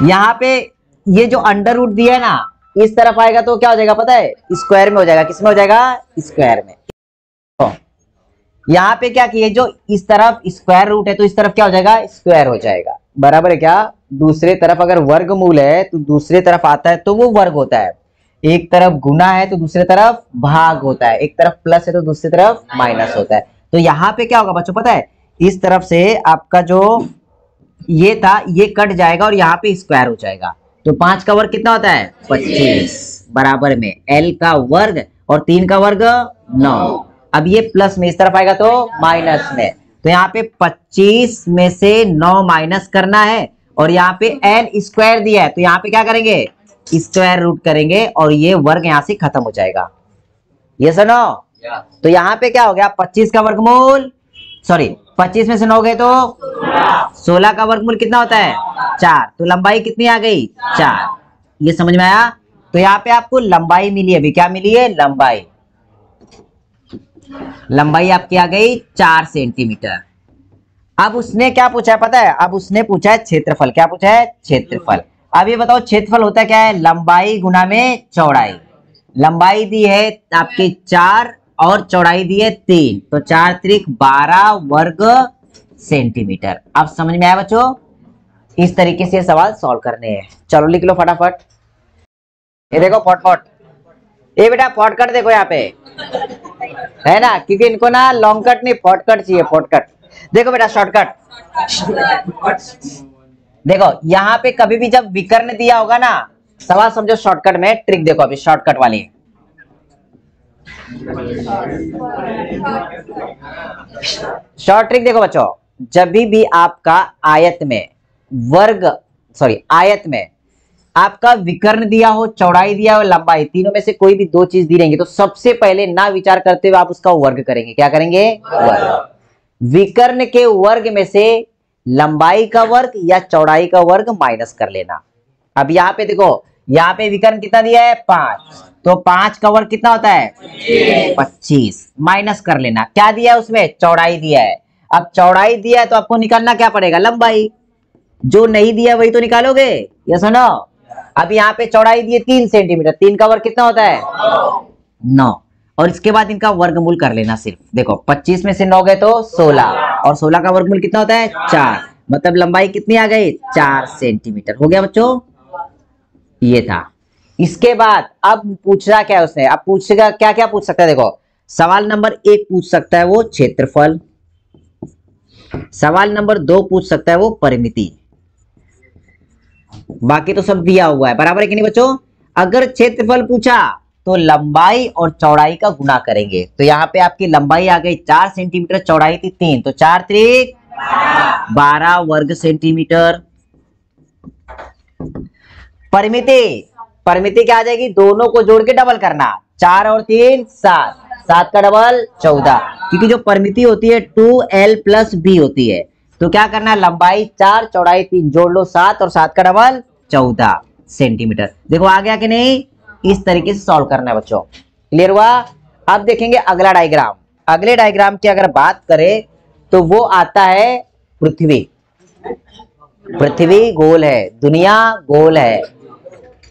यहाँ पे ये जो अंडर रूट दिया है ना, इस तरफ आएगा तो क्या हो जाएगा पता है? स्क्वायर में हो जाएगा। किसमें हो जाएगा? स्क्वायर में। तो यहाँ पे क्या किए, जो इस तरफ स्क्वायर रूट है तो इस तरफ क्या हो जाएगा? स्क्वायर हो जाएगा। बराबर है क्या? दूसरे तरफ अगर वर्गमूल है तो दूसरे तरफ आता है तो वो वर्ग होता है। एक तरफ गुना है तो दूसरे तरफ भाग होता है। एक तरफ प्लस है तो दूसरी तरफ माइनस होता है। तो यहाँ पे क्या होगा बच्चों पता है? इस तरफ से आपका जो ये था ये कट जाएगा और यहाँ पे स्क्वायर हो जाएगा। तो 5 का वर्ग कितना होता है? 25 बराबर में L का वर्ग और 3 का वर्ग 9। अब ये प्लस में इस तरफ आएगा तो माइनस में। तो यहाँ पे 25 में से 9 माइनस करना है, और यहाँ पे L स्क्वायर दिया है तो यहाँ पे क्या करेंगे? स्क्वायर रूट करेंगे और ये वर्ग यहाँ से खत्म हो जाएगा। ये सुनो, तो यहाँ पे क्या हो गया? 25 का वर्गमूल, सॉरी 25 में से 9 गए तो 16 का वर्गमूल कितना होता है? 4। तो लंबाई कितनी आ गई? 4। ये समझ में आया? तो यहाँ पे आपको लंबाई मिली है। अभी क्या मिली है? लंबाई। लंबाई आपकी आ गई 4 सेंटीमीटर। अब उसने क्या पूछा है पता है? अब उसने पूछा है क्षेत्रफल। क्या पूछा है? क्षेत्रफल। अब ये बताओ क्षेत्रफल होता क्या है, लंबाई गुना में चौड़ाई। लंबाई दी है आपकी 4 और चौड़ाई दी है 3, तो 4 त्रिक 12 वर्ग सेंटीमीटर। अब समझ में आया बच्चों? इस तरीके से सवाल सॉल्व करने हैं। चलो लिख लो फटाफट। ये देखो फटफट, ये बेटा फॉटकट देखो यहाँ पे है ना, क्योंकि इनको ना लॉन्ग कट नहीं फॉटकट चाहिए, फॉटकट। देखो बेटा शॉर्टकट, देखो यहाँ पे कभी भी जब विकर्ण दिया होगा ना, सवाल समझो शॉर्टकट में। ट्रिक देखो अभी शॉर्टकट वाली, शॉर्ट ट्रिक देखो बच्चों। जब भी आपका आयत में आयत में आपका विकर्ण दिया हो, चौड़ाई दिया हो, लंबाई, तीनों में से कोई भी दो चीज दी रहेंगी, तो सबसे पहले ना विचार करते हुए आप उसका वर्ग करेंगे। क्या करेंगे? वर्ग। विकर्ण के वर्ग में से लंबाई का वर्ग या चौड़ाई का वर्ग माइनस कर लेना। अब यहाँ पे देखो, यहाँ पे विकर्ण कितना दिया है? 5, तो 5 का वर्ग कितना होता है? 25। माइनस कर लेना, क्या दिया है उसमें? चौड़ाई दिया है। अब चौड़ाई दिया है तो आपको निकालना क्या पड़ेगा? लंबाई। जो नहीं दिया वही तो निकालोगे, ये सुनो। अब यहाँ पे चौड़ाई दी है 3 सेंटीमीटर, 3 का वर्ग कितना होता है? 9। और इसके बाद इनका वर्गमूल कर लेना सिर्फ। देखो 25 में से 9 गए तो 16, और 16 का वर्गमूल कितना होता है? 4। मतलब लंबाई कितनी आ गई? 4 सेंटीमीटर। हो गया बच्चों? ये था। इसके बाद अब पूछ रहा क्या है उसने? अब पूछेगा क्या क्या पूछ सकता है? देखो सवाल नंबर 1 पूछ सकता है वो क्षेत्रफल, सवाल नंबर 2 पूछ सकता है वो परिमिति, बाकी तो सब दिया हुआ है। बराबर है कि नहीं बच्चों? अगर क्षेत्रफल पूछा तो लंबाई और चौड़ाई का गुना करेंगे। तो यहाँ पे आपकी लंबाई आ गई 4 सेंटीमीटर, चौड़ाई थी 3, तो 4 त्रिक 12 वर्ग सेंटीमीटर। परिमिति क्या आ जाएगी? दोनों को जोड़ के डबल करना, 4 और 3 7, 7 का डबल 14, क्योंकि जो परिमिति होती है 2l + b होती है। तो क्या करना है? लंबाई 4 चौड़ाई 3 जोड़ लो 7, और 7 का डबल 14 सेंटीमीटर। देखो आ गया कि नहीं? इस तरीके से सॉल्व करना है बच्चों। क्लियर हुआ? अब देखेंगे अगला डायग्राम। अगले डायग्राम की अगर बात करें तो वो आता है पृथ्वी। पृथ्वी गोल है, दुनिया गोल है,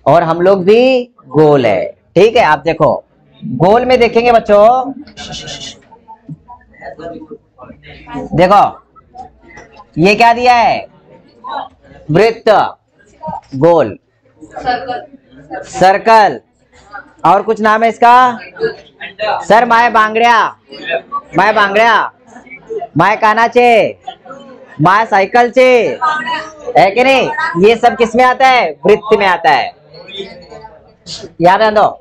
और हम लोग भी गोल है। ठीक है, आप देखो गोल में देखेंगे बच्चों, देखो ये क्या दिया है? वृत्त, गोल, सर्कल, और कुछ नाम है इसका? सर माए बांगड़िया, माए कानाचे, माए साइकिल चे, है कि नहीं? ये सब किस में आता है? वृत्त में आता है। याद ध्यान दो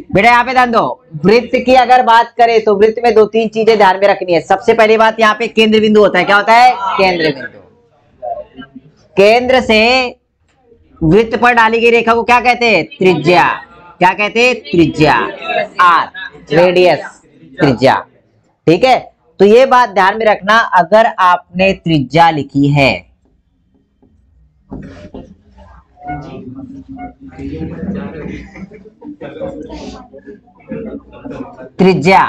बेटा, यहाँ पे ध्यान दो। वृत्त की अगर बात करें तो वृत्त में 2-3 चीजें ध्यान में रखनी है। सबसे पहली बात, यहाँ पे केंद्र बिंदु होता है। क्या होता है? केंद्र बिंदु। केंद्र से वृत्त पर डाली गई रेखा को क्या कहते हैं? त्रिज्या। क्या कहते हैं? त्रिज्या। आर, रेडियस, त्रिज्या। ठीक है, तो ये बात ध्यान में रखना। अगर आपने त्रिज्या लिखी है, त्रिज्या,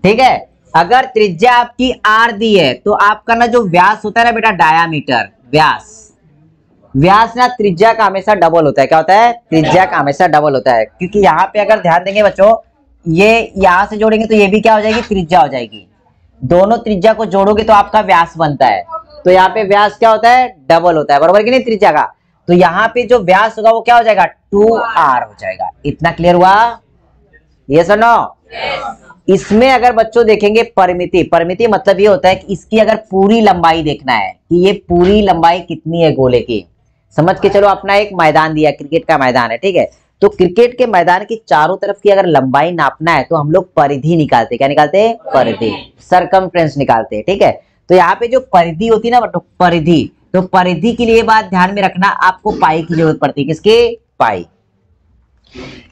ठीक है, अगर त्रिज्या आपकी आर दी है तो आपका ना जो व्यास होता है ना बेटा, डायामीटर, व्यास ना त्रिज्या का हमेशा डबल होता है। क्या होता है? त्रिज्या का हमेशा डबल होता है। क्योंकि यहाँ पे अगर ध्यान देंगे बच्चों, ये यहां से जोड़ेंगे तो ये भी क्या हो जाएगी? त्रिज्या हो जाएगी। दोनों त्रिज्या को जोड़ोगे तो आपका व्यास बनता है। तो यहाँ पे व्यास क्या होता है? डबल होता है। बराबर कि नहीं? त्रिज्या का। तो यहाँ पे जो व्यास होगा वो क्या हो जाएगा? 2r हो जाएगा। इतना क्लियर हुआ? ये सुनो, इसमें अगर बच्चों देखेंगे परिमिति मतलब ये होता है कि इसकी अगर पूरी लंबाई देखना है कि ये पूरी लंबाई कितनी है गोले की। समझ के चलो, अपना एक मैदान दिया, क्रिकेट का मैदान है, ठीक है, तो क्रिकेट के मैदान की चारों तरफ की अगर लंबाई नापना है तो हम लोग परिधि निकालते। क्या निकालते हैं? परिधि, सरकमफ्रेंस निकालते हैं। ठीक है, तो यहाँ पे जो परिधि होती है ना बच्चों, परिधि, तो परिधि के लिए बात ध्यान में रखना, आपको पाई की जरूरत पड़ती है। किसके? पाई।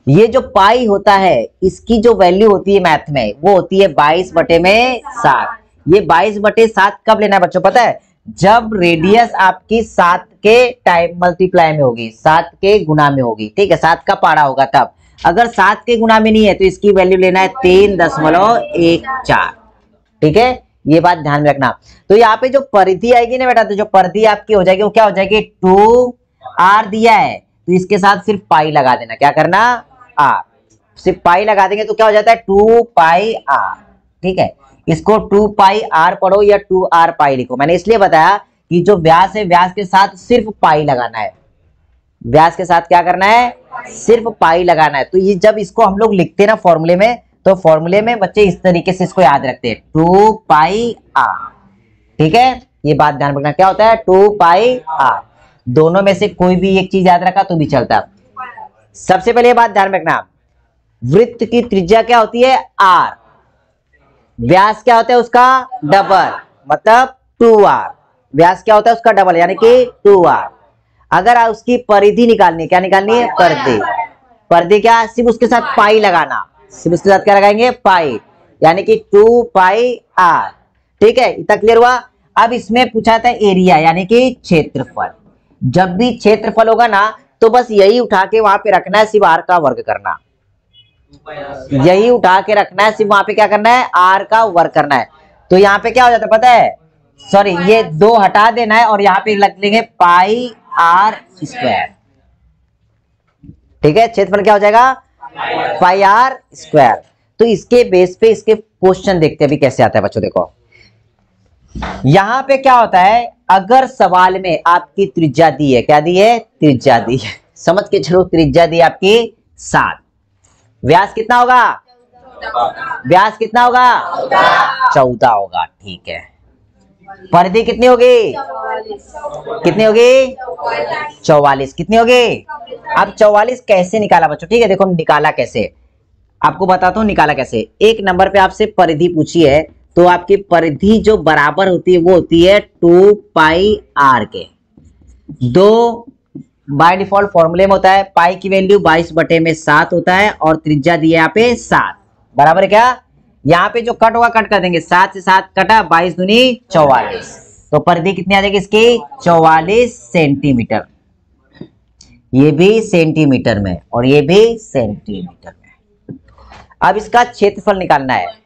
ये जो पाई होता है, इसकी जो वैल्यू होती है मैथ में, वो होती है 22/7। ये 22/7 कब लेना है बच्चों पता है? जब रेडियस आपकी 7 के टाइम मल्टीप्लाई में होगी, 7 के गुना में होगी। ठीक है, 7 का पारा होगा तब। अगर 7 के गुना में नहीं है तो इसकी वैल्यू लेना है 3.14। ठीक है, ये बात ध्यान में रखना। तो यहाँ पे जो परिधि आएगी ना बेटा, तो जो परिधि आपकी हो जाएगी वो क्या हो जाएगी? 2 आर दिया है तो इसके साथ सिर्फ पाई लगा देना। क्या करना? आर। सिर्फ पाई लगा देंगे तो क्या हो जाता है? 2 पाई आर। ठीक है, इसको 2 पाई आर पढ़ो या 2 आर पाई लिखो। मैंने इसलिए बताया कि जो व्यास है व्यास के साथ सिर्फ पाई लगाना है। व्यास के साथ क्या करना है? सिर्फ पाई लगाना है। तो ये जब इसको हम लोग लिखते हैं ना फॉर्मूले में, तो फॉर्मूले में बच्चे इस तरीके से इसको याद रखते हैं, 2 पाई आर। ठीक है, ये बात ध्यान रखना। क्या होता है? 2 पाई आर। दोनों में से कोई भी एक चीज याद रखा तो भी चलता। सबसे पहले ये बात ध्यान रखना, वृत्त की त्रिज्या क्या होती है? आर। व्यास क्या होता है उसका? डबल, मतलब 2r। व्यास क्या होता है उसका? डबल, यानी कि 2r। अगर उसकी परिधि निकालनी है, क्या निकालनी है? परिधि। परिधि क्या? सिर्फ उसके साथ पाई लगाना। सिर्फ उसके साथ क्या लगाएंगे? पाई, यानी कि 2 पाई आर। ठीक है, इतना क्लियर हुआ। अब इसमें पूछा था एरिया, यानी कि क्षेत्रफल। जब भी क्षेत्रफल होगा ना तो बस यही उठा के वहां पे रखना है, सिर्फ आर का वर्ग करना। यही उठा के रखना है, सिर्फ वहां पे क्या करना है? आर का वर्ग करना है। तो यहाँ पे क्या हो जाता है पता है? सॉरी, ये 2 हटा देना है और यहाँ पे लग लेंगे पाई आर स्क्वायर। ठीक है, क्षेत्रफल क्या हो जाएगा? पाई आर स्क्वायर। तो इसके बेस पे इसके क्वेश्चन देखते हैं अभी कैसे आता है बच्चों। देखो यहां पे क्या होता है, अगर सवाल में आपकी त्रिज्या दी है, क्या दी है? त्रिज्या दी है। समझ के चलो, त्रिज्या दी है आपकी 7। व्यास कितना होगा? व्यास कितना होगा? 14 होगा। ठीक है, परिधि कितनी होगी? कितनी होगी? 44। कितनी होगी? अब 44 कैसे निकाला बच्चों? ठीक है, देखो निकाला कैसे, आपको बताता हूं निकाला कैसे। एक नंबर पे आपसे परिधि पूछी है तो आपकी परिधि जो बराबर होती है वो होती है 2 पाई आर के। 2 बाय डिफॉल्ट फॉर्मूले में होता है, पाई की वैल्यू 22/7 होता है और त्रिज्या दी है यहाँ पे 7। बराबर है क्या? यहाँ पे जो कट होगा कट कर देंगे, 7 से 7 कटा, 22 दूनी 44। तो परिधि कितनी आ जाएगी इसकी? 44 सेंटीमीटर। ये भी सेंटीमीटर में और ये भी सेंटीमीटर में। अब इसका क्षेत्रफल निकालना है।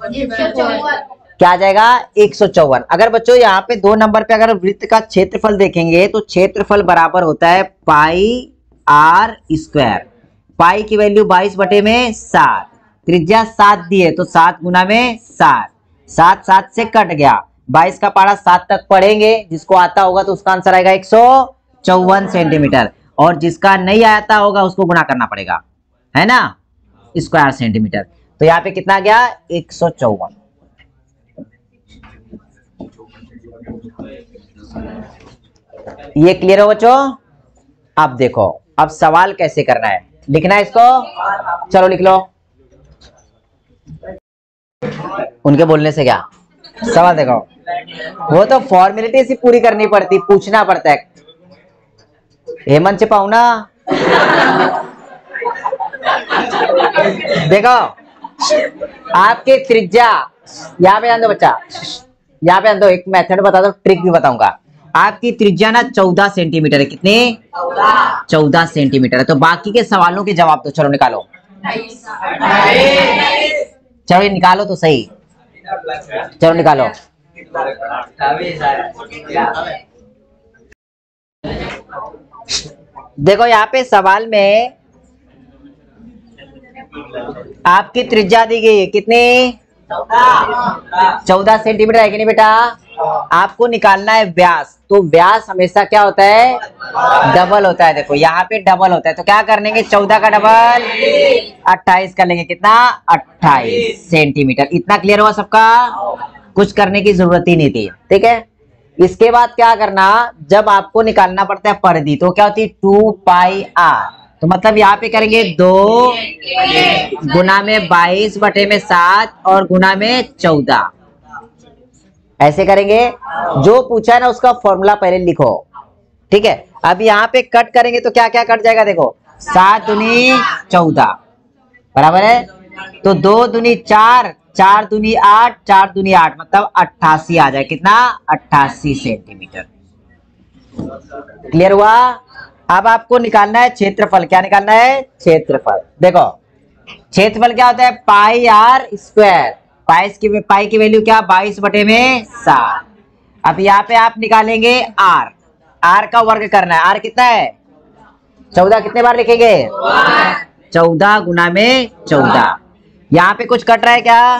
क्या आ जाएगा? 154। अगर बच्चों यहाँ पे 2 नंबर पे अगर वृत्त का क्षेत्रफल देखेंगे तो क्षेत्रफल बराबर होता है पाई आर स्क्वायर। पाई की वैल्यू 22/7, त्रिज्या 7 दी है तो 7 गुना में 7, 7 7 से कट गया, 22 का पारा 7 तक पढ़ेंगे, जिसको आता होगा तो उसका आंसर आएगा 154 सेंटीमीटर, और जिसका नहीं आता होगा उसको गुना करना पड़ेगा, है ना, स्क्वायर सेंटीमीटर। तो यहाँ पे कितना गया? 154। ये क्लियर हो बच्चों? अब देखो, अब सवाल कैसे करना है, लिखना है इसको, चलो लिख लो। उनके बोलने से क्या सवाल, देखो वो तो फॉर्मेलिटी से पूरी करनी पड़ती, पूछना पड़ता है। हेमंत से पाऊना देखो, आपके त्रिज्या, यहाँ पे ध्यान दो बच्चा, यहाँ पे ध्यान दो, एक मेथड बता दो, ट्रिक भी बताऊंगा। आपकी त्रिज्या ना 14 सेंटीमीटर है। कितने? 14 सेंटीमीटर है। तो बाकी के सवालों के जवाब तो चलो निकालो, चलो निकालो तो सही, चलो निकालो। देखो यहाँ पे सवाल में आपकी त्रिज्या दी गई है कितनी? 14 सेंटीमीटर है कि नहीं बेटा? आपको निकालना है व्यास, तो व्यास हमेशा क्या होता है? डबल होता है। देखो यहाँ पे डबल होता है, तो क्या कर लेंगे? 14 का डबल 28 कर लेंगे। कितना? 28 सेंटीमीटर। इतना क्लियर हुआ सबका? कुछ करने की जरूरत ही नहीं थी। ठीक है, इसके बाद क्या करना, जब आपको निकालना पड़ता है परिधि, तो क्या होती है? 2 पाई आर। तो मतलब यहाँ पे करेंगे 2 गुना में 22/7 और गुना में 14, ऐसे करेंगे। जो पूछा है ना उसका फॉर्मूला पहले लिखो। ठीक है, अब यहाँ पे कट करेंगे तो क्या क्या कट जाएगा? देखो 7 दूनी 14 बराबर है, तो 2 दूनी 4, 4 दूनी 8, 4 दूनी 8, मतलब 88 आ जाए। कितना? 88 सेंटीमीटर। क्लियर हुआ? अब आपको निकालना है क्षेत्रफल। क्या निकालना है? क्षेत्रफल। देखो क्षेत्रफल क्या होता है? पाई आर स्क्वायर। पाई की वैल्यू क्या? 22/7। अब यहाँ पे आप निकालेंगे आर। आर का वर्ग करना है। आर कितना है 14, कितने बार लिखेंगे 14 गुना में 14। यहाँ पे कुछ कट रहा है क्या?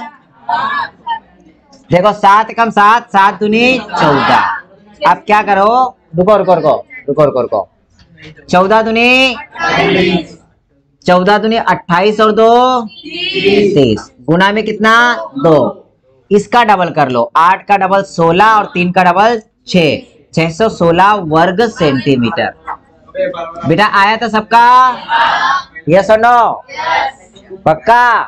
देखो 7 एकम 7, 7 दूनी 14। अब क्या करो, रुको रुको रुको रुको रुको रुको, 14 दूनी 28 और 2 23, गुना में कितना 2। इसका डबल कर लो, 8 का डबल 16 और 3 का डबल 6, 616 वर्ग सेंटीमीटर। बेटा आया था सबका? यस और नो? पक्का?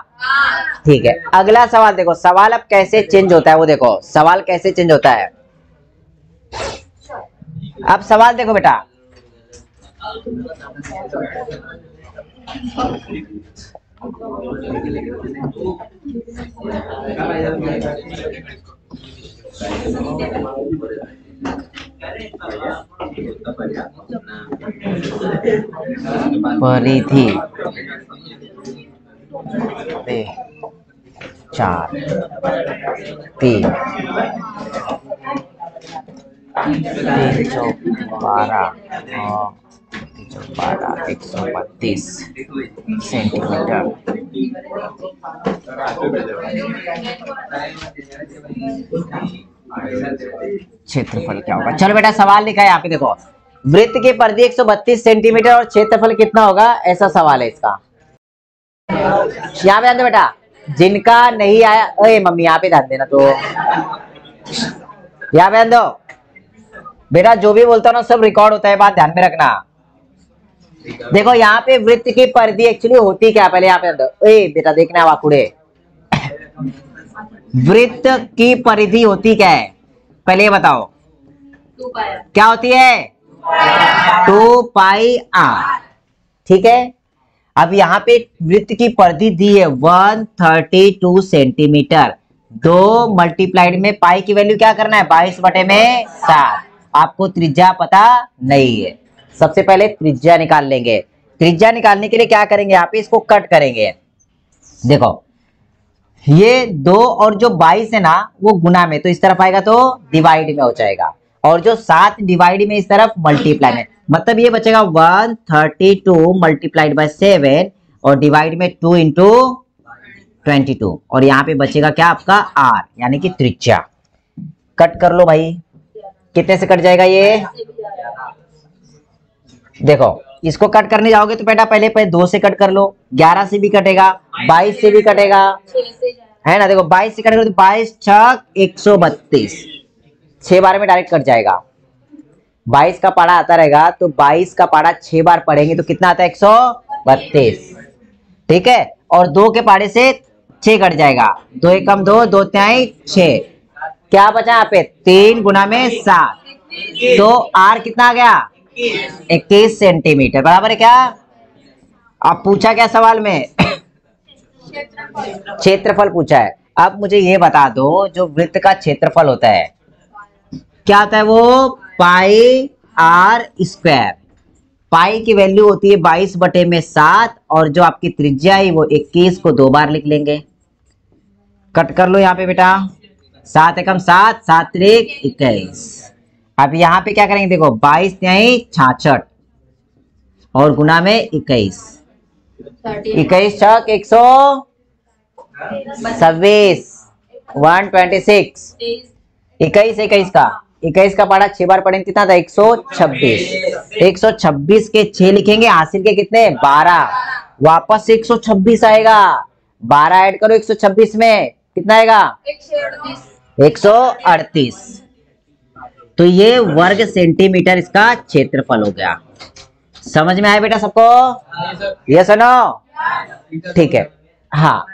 ठीक है। अगला सवाल देखो, सवाल अब कैसे चेंज होता है वो देखो, सवाल कैसे चेंज होता है। अब सवाल देखो बेटा, परिधि 4 3 132 सेंटीमीटर। क्षेत्रफल क्या होगा? चलो बेटा सवाल लिखा है यहाँ पे देखो, वृत्त की परिधि 132 सेंटीमीटर और क्षेत्रफल कितना होगा, ऐसा सवाल है इसका। यहाँ पे ध्यान दो बेटा, जिनका नहीं आया, ओए मम्मी यहाँ पे ध्यान देना, तो यहाँ पे ध्यान दो बेटा, जो भी बोलता हूँ ना सब रिकॉर्ड होता है, बात ध्यान में रखना। देखो यहाँ पे वृत्त की परिधि एक्चुअली होती क्या, पहले यहाँ पे ध्यान दो, ओए बेटा देखना है वाकुड़े, वृत्त की परिधि होती क्या है पहले ये बताओ, क्या होती है 2 पाई आर। ठीक है। अब यहाँ पे वृत्त की परिधि दी है 132 सेंटीमीटर, 2 मल्टीप्लाइड में पाई की वैल्यू क्या करना है 22/7। आपको त्रिज्या पता नहीं है, सबसे पहले त्रिज्या निकाल लेंगे। त्रिज्या निकालने के लिए क्या करेंगे, यहाँ पे इसको कट करेंगे। देखो ये 2 और जो 22 है ना वो गुना में, तो इस तरफ आएगा तो डिवाइड में हो जाएगा, और जो 7 डिवाइड में इस तरफ मल्टीप्लाई में, मतलब ये बचेगा 132 मल्टीप्लाइड बाय 7 और डिवाइड में 2 इंटू 22, और यहाँ पे बचेगा क्या आपका आर यानी कि त्रिज्या। कट कर लो भाई, कितने से कट जाएगा ये, देखो इसको कट करने जाओगे तो बेटा पहले 2 से कट कर लो, 11 से भी कटेगा, 22 से भी कटेगा, है ना। देखो 22 से कटेगा तो 22 छक 132, 6 बार में डायरेक्ट कट जाएगा। 22 का पाड़ा आता रहेगा तो 22 का पाड़ा 6 बार पढ़ेंगे तो कितना आता है 132। ठीक है, और 2 के पाड़े से 6 कट जाएगा, 2 एकम 2, 2 तिहाई 6, क्या बचा यहाँ पे 3 गुना में 7, तो आर कितना आ गया 21 सेंटीमीटर, बराबर है क्या। अब पूछा क्या सवाल में क्षेत्रफल पूछा है। अब मुझे ये बता दो जो वृत्त का क्षेत्रफल होता है क्या होता है, वो पाई आर स्क्वायर। पाई की वैल्यू होती है 22/7 और जो आपकी त्रिज्या है वो 21 को 2 बार लिख लेंगे। कट कर लो यहाँ पे बेटा, 7 एकम 7, 7 त्रिक 21। अब यहाँ पे क्या करेंगे, देखो 22 तिहाई 66 और गुना में 21, 21 छक 126, 126, 21 का 21 का पाड़ा 6 बार पढ़ेंगे कितना था 126, 126 के 6 लिखेंगे, हासिल के कितने 12, वापस से 126 आएगा, 12 ऐड करो 126 में कितना आएगा 138। तो ये वर्ग सेंटीमीटर इसका क्षेत्रफल हो गया। समझ में आया बेटा सबको, यस और नो? ठीक है। हाँ